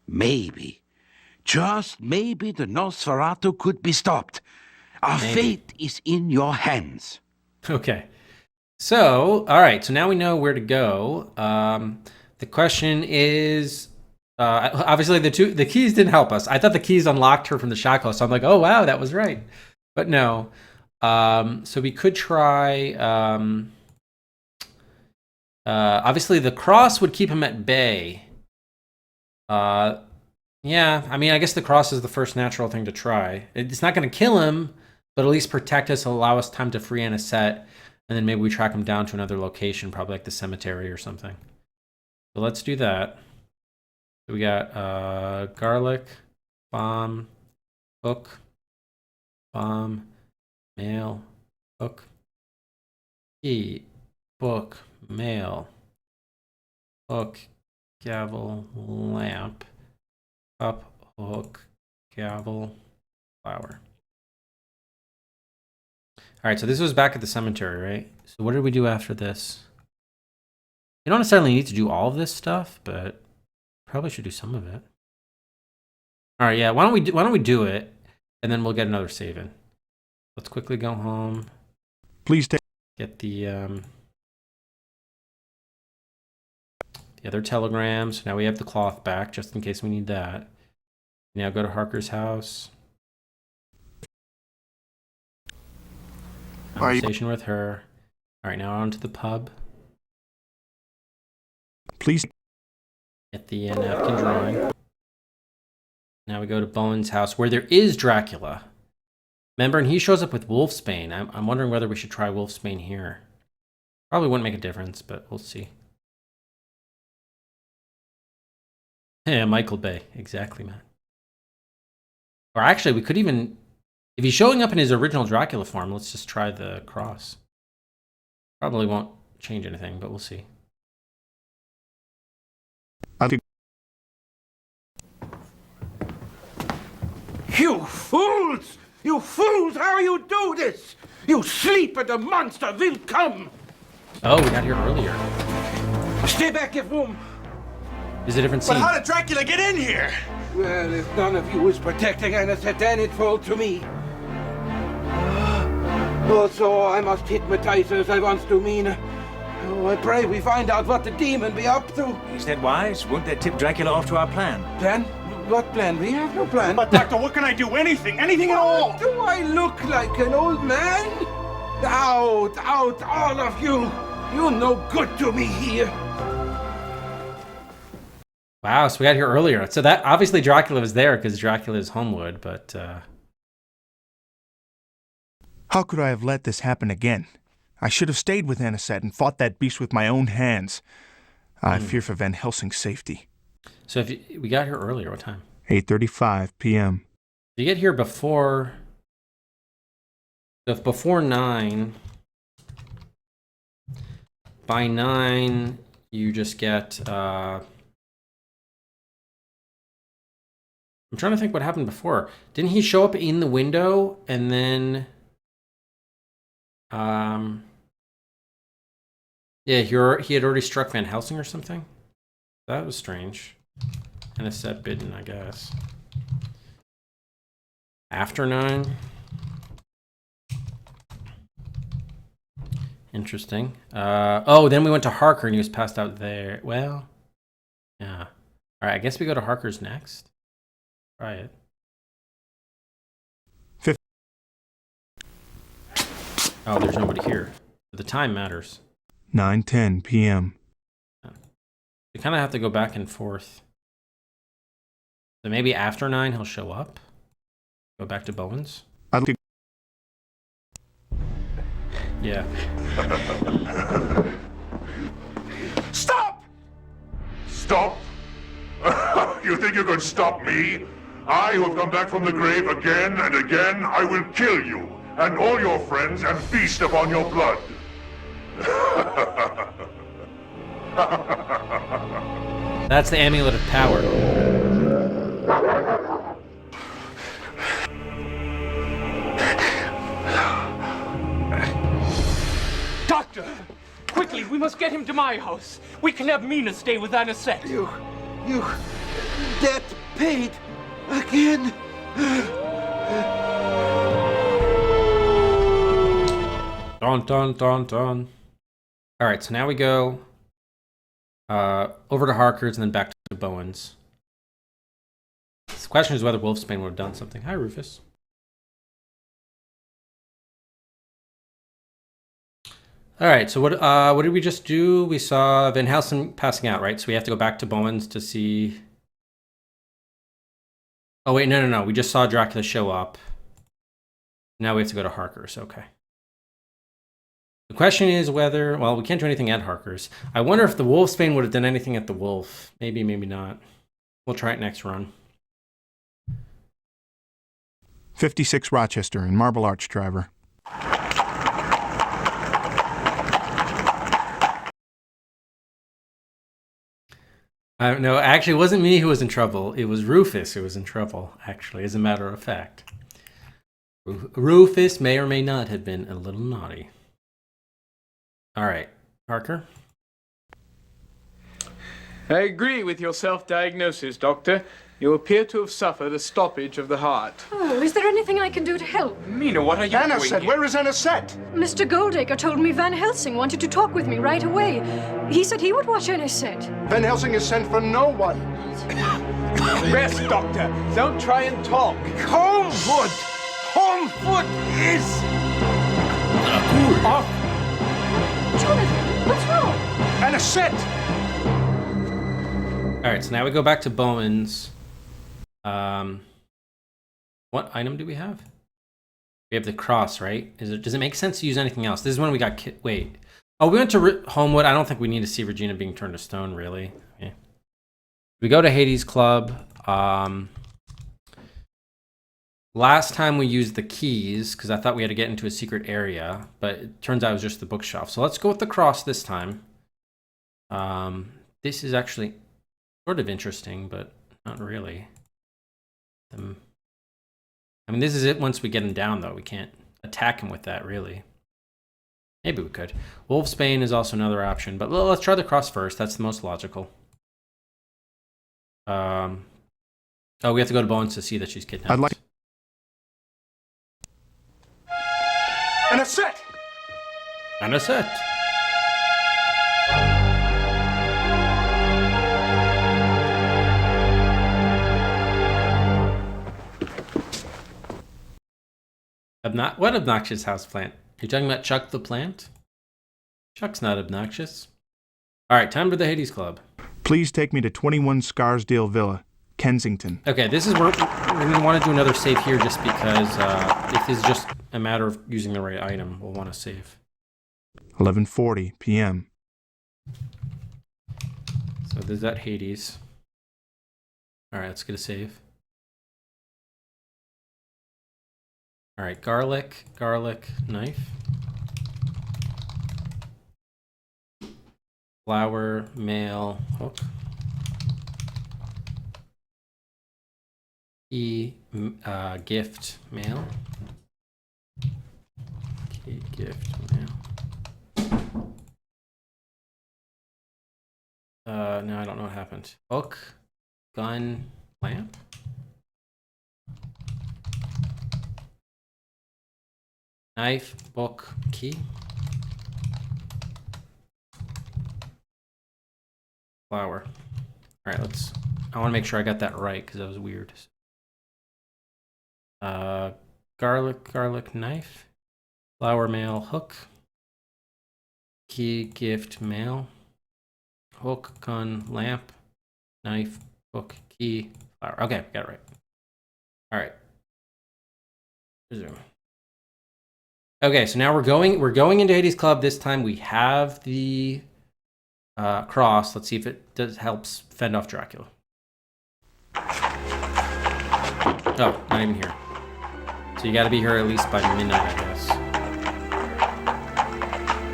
U: Maybe, just maybe the Nosferatu could be stopped. Our fate is in your hands.
C: Okay. So, all right. So now we know where to go. The question is, obviously the keys didn't help us. I thought the keys unlocked her from the shackles. So I'm like, oh wow, that was right. But no. So we could try. Obviously the cross would keep him at bay. Yeah. I mean, I guess the cross is the first natural thing to try. It's not going to kill him, but at least protect us, allow us time to free Anisette. And then maybe we track him down to another location, probably like the cemetery or something. So let's do that. So we got garlic, bomb, hook, bomb, mail, hook, key, book, mail, hook, gavel, lamp, cup, hook, gavel, flower. All right, so this was back at the cemetery, right? So what did we do after this? You don't necessarily need to do all of this stuff, but probably should do some of it. All right, yeah. Why don't we do it, and then we'll get another save in. Let's quickly go home.
D: Please
C: get the other telegram. So now we have the cloth back, just in case we need that. Now go to Harker's house. Conversation with her. All right, now on to the pub.
D: Please
C: get the napkin drawing. Now we go to Bowen's house, where there is Dracula. Remember, and he shows up with Wolfsbane. I'm wondering whether we should try Wolfsbane here. Probably wouldn't make a difference, but we'll see. Yeah, Michael Bay. Exactly, man. Or actually, we could even... If he's showing up in his original Dracula form, let's just try the cross. Probably won't change anything, but we'll see.
S: You fools! You fools! How you do this? You sleep and the monster will come!
C: Oh, we got here earlier.
S: Stay back, give room!
C: Is it a different scene?
S: But how did Dracula get in here? Well, if none of you is protecting Anisette, then it falls to me. Also, I must hypnotize her as I once do Mina. Oh, I pray we find out what the demon be up to.
E: Is that wise? Won't that tip Dracula off to our plan?
S: Plan? What plan? We have no plan.
J: But, Doctor, what can I do? Anything? Anything at all?
S: Do I look like an old man? Out, all of you! You're no good to me here.
C: Wow, so we got here earlier. So that obviously Dracula was there because Dracula is Homewood, but
D: How could I have let this happen again? I should have stayed with Anisette and fought that beast with my own hands. I fear for Van Helsing's safety.
C: So if we got here earlier, what time?
D: 8:35 p.m.
C: You get here before. So if before 9, by 9 you just get. I'm trying to think what happened before. Didn't he show up in the window and then? Yeah, he had already struck Van Helsing or something. That was strange. And a set bidden, I guess. After 9. Interesting. Oh, then we went to Harker and he was passed out there. Well, yeah. All right, I guess we go to Harker's next. Try it. Oh, there's nobody here. The time matters.
D: 9:10 p.m.
C: We kind of have to go back and forth. So maybe after 9 he'll show up. Go back to Bowen's. Yeah.
B: Stop! Stop? You think you can stop me? I who have come back from the grave again and again, I will kill you and all your friends and feast upon your blood.
C: That's the amulet of power.
I: Doctor! Quickly, we must get him to my house. We can have Mina stay with Anisette.
S: You, that paid again.
C: Dun, dun, dun, dun. All right, so now we go over to Harker's and then back to Bowen's. The question is whether Wolfsbane would have done something. Hi, Rufus. All right, so what did we just do? We saw Van Helsing passing out, right? So we have to go back to Bowen's to see. Oh wait, no. We just saw Dracula show up. Now we have to go to Harker's. Okay. The question is whether, well, we can't do anything at Harker's. I wonder if the Wolfsbane would have done anything at the Wolf. Maybe, maybe not. We'll try it next run.
D: 56 Rochester in Marble Arch, driver.
C: No, actually, it wasn't me who was in trouble. It was Rufus who was in trouble, actually, as a matter of fact. Rufus may or may not have been a little naughty. All right, Harker?
G: I agree with your self-diagnosis, Doctor. You appear to have suffered a stoppage of the heart.
K: Oh, is there anything I can do to help?
I: Mina, what are you doing
J: Anisette,
I: here?
J: where is Anisette?
K: Mr. Goldacre told me Van Helsing wanted to talk with me right away. He said he would watch Anisette.
J: Van Helsing is sent for no one.
G: Rest, Doctor. Don't try and talk.
S: Homewood! Homewood is...
K: Jonathan, what's wrong?
J: Anisette!
C: All right, so now we go back to Bowen's. What item do we have? We have the cross, right? Does it make sense to use anything else? This is when we got wait. Oh, we went to Homewood. I don't think we need to see Regina being turned to stone, really. Okay. We go to Hades Club. Last time we used the keys because I thought we had to get into a secret area, but it turns out it was just the bookshelf. So let's go with the cross this time. This is actually sort of interesting, but not really. I mean, this is it once we get him down, though. We can't attack him with that, really. Maybe we could. Wolfsbane is also another option, but let's try the cross first. That's the most logical. Oh, we have to go to Bones to see that she's kidnapped.
D: I'd like...
J: And a set!
C: And a set. What obnoxious houseplant? Are you talking about Chuck the plant? Chuck's not obnoxious. All right, time for the Hades Club.
D: Please take me to 21 Scarsdale Villa, Kensington.
C: Okay, this is where we're going to want to do another save here just because if this is just a matter of using the right item, we'll want to save.
D: 11:40 p.m.
C: So there's that Hades. All right, let's get a save. All right, garlic, knife. Flower, mail, hook. Gift, mail. Key, gift, mail. No, I don't know what happened. Hook, gun, lamp. Knife, book, key. Flower. All right, I want to make sure I got that right because that was weird. Garlic, knife. Flower, mail, hook. Key, gift, mail. Hook, gun, lamp. Knife, book, key, flower. Okay, got it right. All right. Resume. Okay, so now we're going into Hades Club. This time we have the cross. Let's see if it helps fend off Dracula. Oh, not even here. So you got to be here at least by midnight, I guess,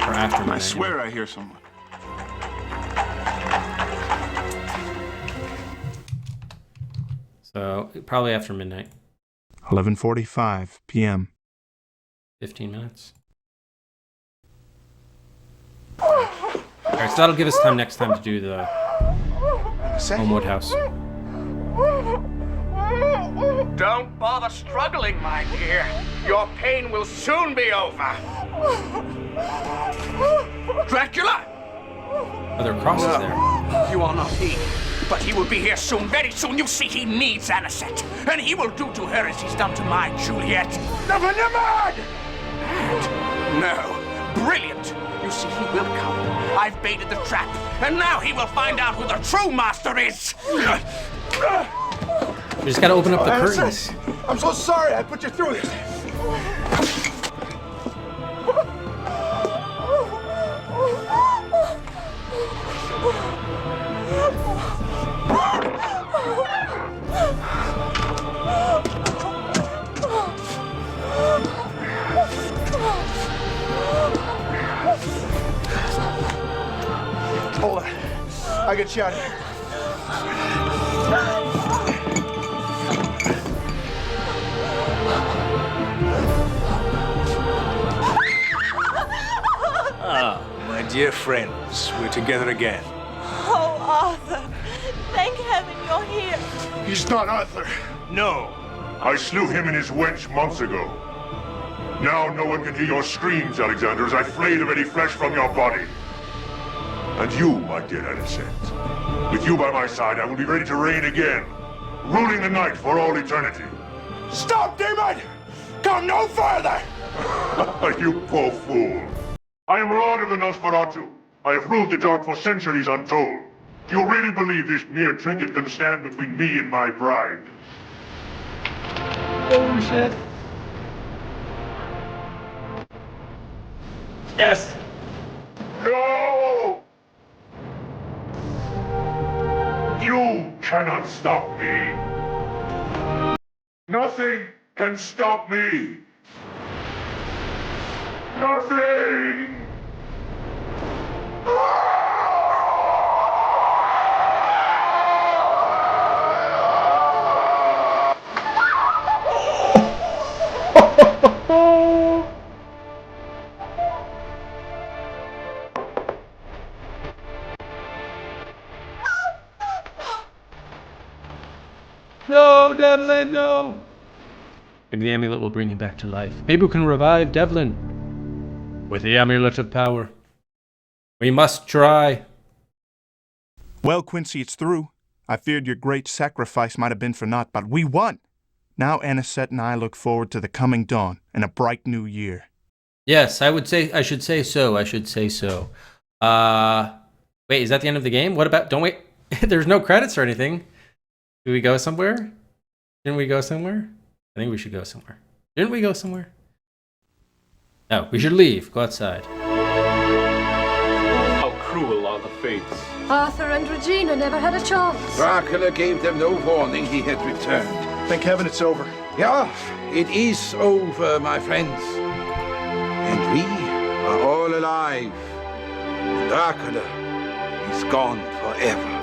C: or after midnight.
J: I swear I hear someone.
C: So probably after midnight.
D: 11:45 p.m.
C: 15 minutes. All right, so that'll give us time next time to do the Homewood House.
O: Don't bother struggling, my dear. Your pain will soon be over. Dracula!
C: Oh, there are crosses there.
O: You are not he. But he will be here soon, very soon. You see, he needs Anisette. And he will do to her as he's done to my Juliet. Never mad! No. Brilliant. You see, he will come. I've baited the trap. And now he will find out who the true master is.
C: We just gotta open up the curtains.
J: I'm so sorry I put you through this. Hold on. I get you out of here.
E: Ah, my dear friends, we're together again.
R: Oh, Arthur. Thank heaven you're here.
B: He's not Arthur.
E: No.
B: I slew him and his wench months ago. Now no one can hear your screams, Alexander, as I flay the very flesh from your body. And you, my dear Anisette. With you by my side, I will be ready to reign again, ruling the night for all eternity.
J: Stop, demon! Come no further!
B: You poor fool. I am Lord of the Nosferatu. I have ruled the dark for centuries untold. Do you really believe this mere trinket can stand between me and my bride?
J: Oh, shit. Yes.
B: No! You cannot stop me. Nothing can stop me. Nothing!
C: No, Devlin, no! Maybe the amulet will bring him back to life. Maybe we can revive Devlin with the amulet of power. We must try.
D: Well, Quincy, it's through. I feared your great sacrifice might have been for naught, but we won! Now Anisette and I look forward to the coming dawn and a bright new year.
C: Yes, I should say so. Wait, is that the end of the game? What about, don't wait, there's no credits or anything. Do we go somewhere? Didn't we go somewhere? I think we should go somewhere. Didn't we go somewhere? No, we should leave. Go outside.
I: How cruel are the fates.
K: Arthur and Regina never had a chance.
U: Dracula gave them no warning he had returned.
J: Thank heaven it's over.
U: Yeah, it is over, my friends. And we are all alive. Dracula is gone forever.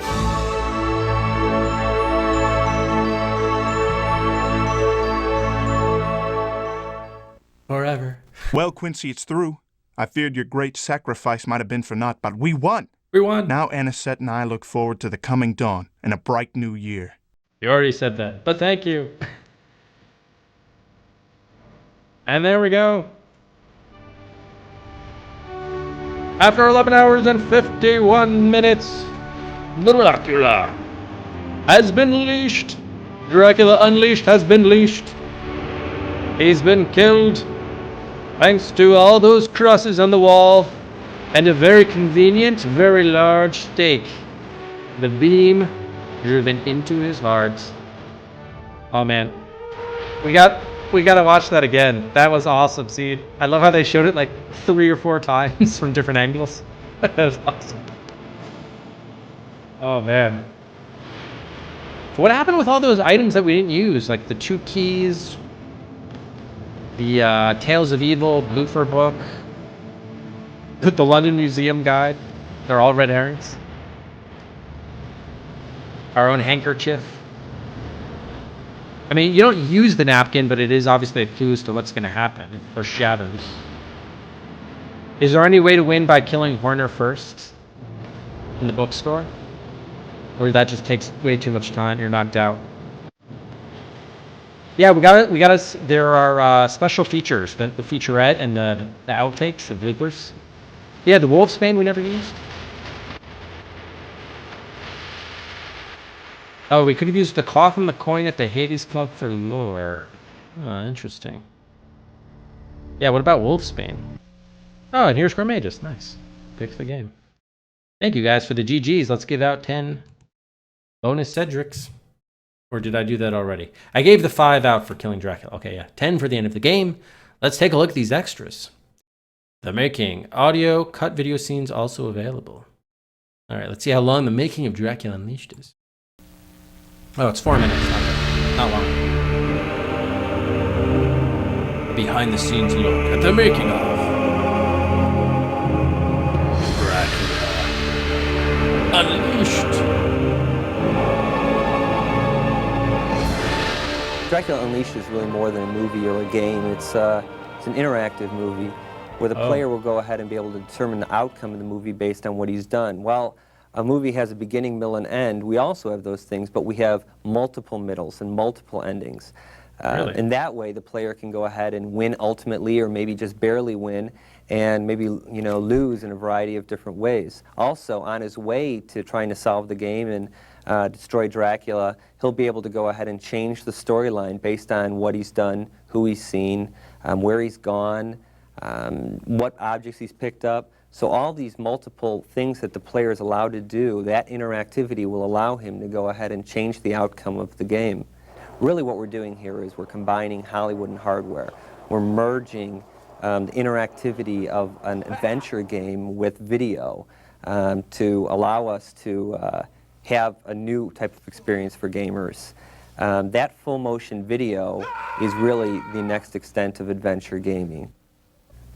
C: Forever.
D: Well, Quincy, it's through. I feared your great sacrifice might have been for naught, but we won!
C: We won!
D: Now Anisette and I look forward to the coming dawn and a bright new year.
C: You already said that, but thank you. And there we go. After 11 hours and 51 minutes, Dracula has been unleashed. Dracula Unleashed has been unleashed. He's been killed. Thanks to all those crosses on the wall and a very convenient, very large stake. The beam driven into his heart. Oh man. We gotta watch that again. That was awesome, see? I love how they showed it like 3 or 4 times from different angles. That was awesome. Oh man. So what happened with all those items that we didn't use? Like the 2 keys, the Tales of Evil Luther book, the London Museum Guide. They're all red herrings. Our own handkerchief. I mean, you don't use the napkin, but it is obviously a clue to what's going to happen. Or shadows. Is there any way to win by killing Horner first in the bookstore? Or that just takes way too much time, you're knocked out? Yeah, we got there are special features, the featurette and the outtakes, the bloopers. Yeah, the Wolfsbane we never used. Oh, we could have used the cloth and the coin at the Hades Club for lore. Oh, interesting. Yeah, what about Wolfsbane? Oh, and here's Gormagus. Nice. Fix the game. Thank you guys for the GGs. Let's give out 10 bonus Cedrics. Or did I do that already? I gave the 5 out for killing Dracula. Okay, yeah. 10 for the end of the game. Let's take a look at these extras. The making. Audio, cut video scenes also available. Alright, let's see how long the making of Dracula Unleashed is. Oh, it's 4 minutes. Not long. A behind the scenes look at the making of Dracula Unleashed.
A: Dracula Unleashed is really more than a movie or a game. It's an interactive movie where the player will go ahead and be able to determine the outcome of the movie based on what he's done. Well, a movie has a beginning, middle, and end. We also have those things, but we have multiple middles and multiple endings.
C: Really?
A: And that way, the player can go ahead and win ultimately, or maybe just barely win, and maybe lose in a variety of different ways. Also, on his way to trying to solve the game and destroy Dracula, he'll be able to go ahead and change the storyline based on what he's done, who he's seen, where he's gone, what objects he's picked up. So all these multiple things that the player is allowed to do, that interactivity will allow him to go ahead and change the outcome of the game. Really what we're doing here is we're combining Hollywood and hardware. We're merging the interactivity of an adventure game with video to allow us to have a new type of experience for gamers. That full motion video is really the next extent of adventure gaming.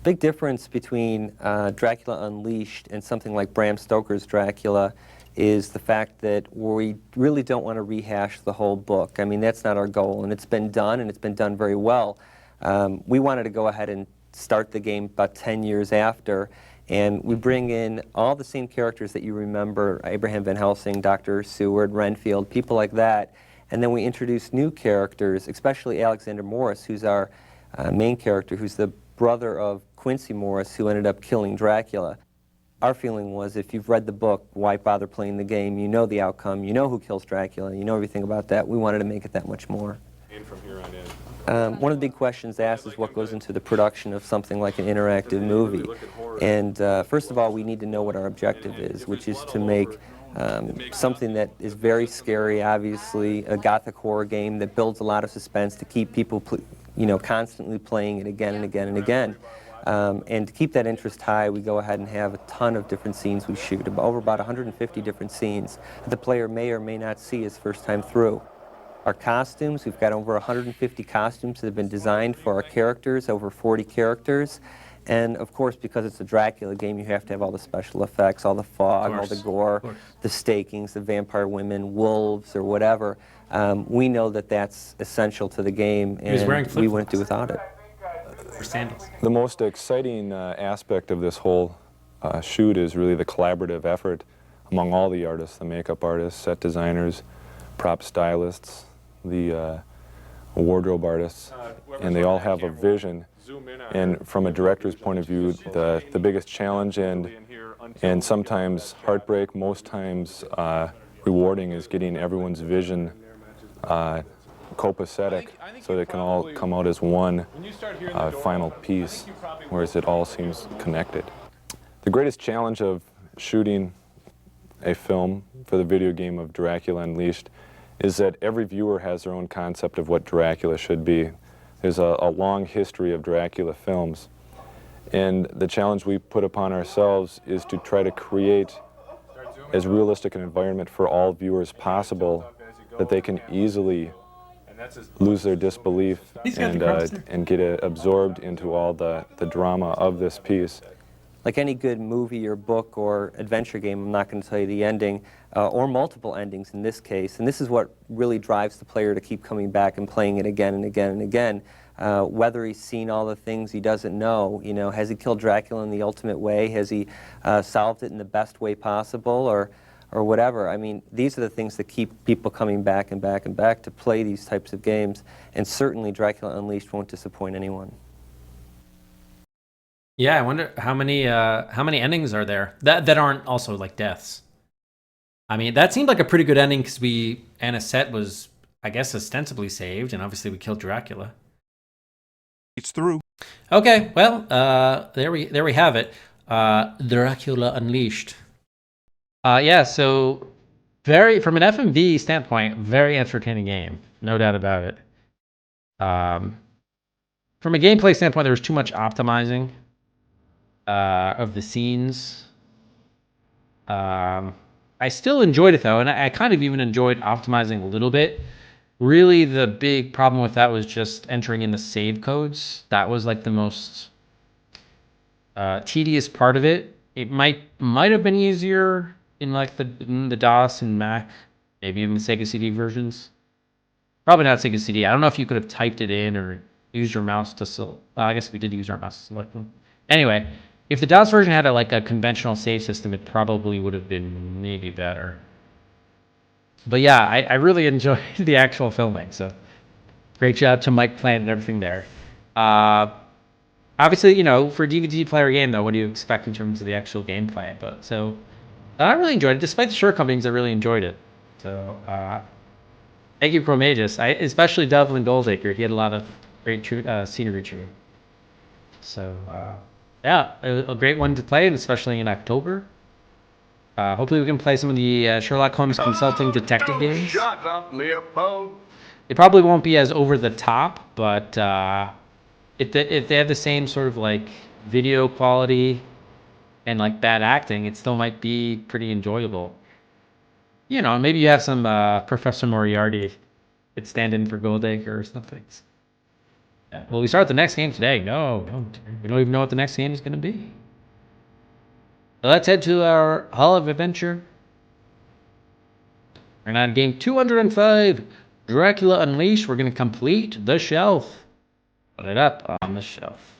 A: Big difference between Dracula Unleashed and something like Bram Stoker's Dracula is the fact that we really don't want to rehash the whole book. I mean, that's not our goal, and it's been done, and it's been done very well. We wanted to go ahead and start the game about 10 years after, and we bring in all the same characters that you remember, Abraham Van Helsing, Dr. Seward, Renfield, people like that, and then we introduce new characters, especially Alexander Morris, who's our main character, who's the brother of Quincy Morris, who ended up killing Dracula. Our feeling was, if you've read the book, why bother playing the game? You know the outcome, you know who kills Dracula, you know everything about that. We wanted to make it that much more.
F: And from here on in.
A: One of the big questions asked is what goes into the production of something like an interactive movie. And first of all, we need to know what our objective is, which is to make something that is very scary, obviously, a gothic horror game that builds a lot of suspense to keep people constantly playing it again and again and again. And to keep that interest high, we go ahead and have a ton of different scenes we shoot, over about 150 different scenes that the player may or may not see his first time through. Our costumes, we've got over 150 costumes that have been designed for our characters, over 40 characters. And of course, because it's a Dracula game, you have to have all the special effects, all the fog, all the gore, the stakings, the vampire women, wolves, or whatever. We know that that's essential to the game, and we wouldn't do without it.
F: The most exciting aspect of this whole shoot is really the collaborative effort among all the artists, the makeup artists, set designers, prop stylists, the wardrobe artists, and they all have a vision. And from a director's point of view, the biggest challenge and sometimes heartbreak, most times rewarding, is getting everyone's vision copacetic so they can all come out as one final piece, whereas it all seems connected. The greatest challenge of shooting a film for the video game of Dracula Unleashed is that every viewer has their own concept of what Dracula should be. There's a long history of Dracula films, and the challenge we put upon ourselves is to try to create as realistic an environment for all viewers possible that they can easily lose their disbelief and get absorbed into all the drama of this piece.
A: Like any good movie or book or adventure game, I'm not going to tell you the ending, or multiple endings in this case, and this is what really drives the player to keep coming back and playing it again and again and again. Whether he's seen all the things he doesn't know, has he killed Dracula in the ultimate way? Has he solved it in the best way possible, or whatever? I mean, these are the things that keep people coming back and back and back to play these types of games, and certainly Dracula Unleashed won't disappoint anyone.
C: Yeah, I wonder how many endings are there that aren't also like deaths. I mean, that seemed like a pretty good ending because Anisette was, I guess, ostensibly saved, and obviously we killed Dracula.
D: It's through.
C: Okay, well, there we have it. Dracula Unleashed. Yeah, so from an FMV standpoint, very entertaining game, no doubt about it. From a gameplay standpoint, there was too much optimizing of the scenes. I still enjoyed it though, and I kind of even enjoyed optimizing a little bit. Really, the big problem with that was just entering in the save codes. That was like the most tedious part of it. It might have been easier in like the DOS and Mac, maybe even Sega CD versions. Probably not Sega CD. I don't know if you could have typed it in or used your mouse to select. Well, I guess we did use our mouse to select them. Anyway, if the DOS version had a conventional save system, it probably would have been maybe better. But yeah, I really enjoyed the actual filming. So great job to Mike Plant and everything there. Obviously, for a DVD player game though, what do you expect in terms of the actual gameplay? But so I really enjoyed it. Despite the shortcomings, I really enjoyed it. So thank you, Promagus. Especially Devlin Goldacre. He had a lot of great scenery to him. So yeah, a great one to play, especially in October. Hopefully we can play some of the Sherlock Holmes consulting detective games.
S: Shut up, Leopold.
C: It probably won't be as over the top, but if they have the same sort of like video quality and like bad acting, it still might be pretty enjoyable. Maybe you have some Professor Moriarty Could stand in for Goldacre or something. Yeah. Well, we start the next game today. No, we don't even know what the next game is going to be. So let's head to our Hall of Adventure. And on game 205, Dracula Unleashed, we're going to complete the shelf. Put it up on the shelf.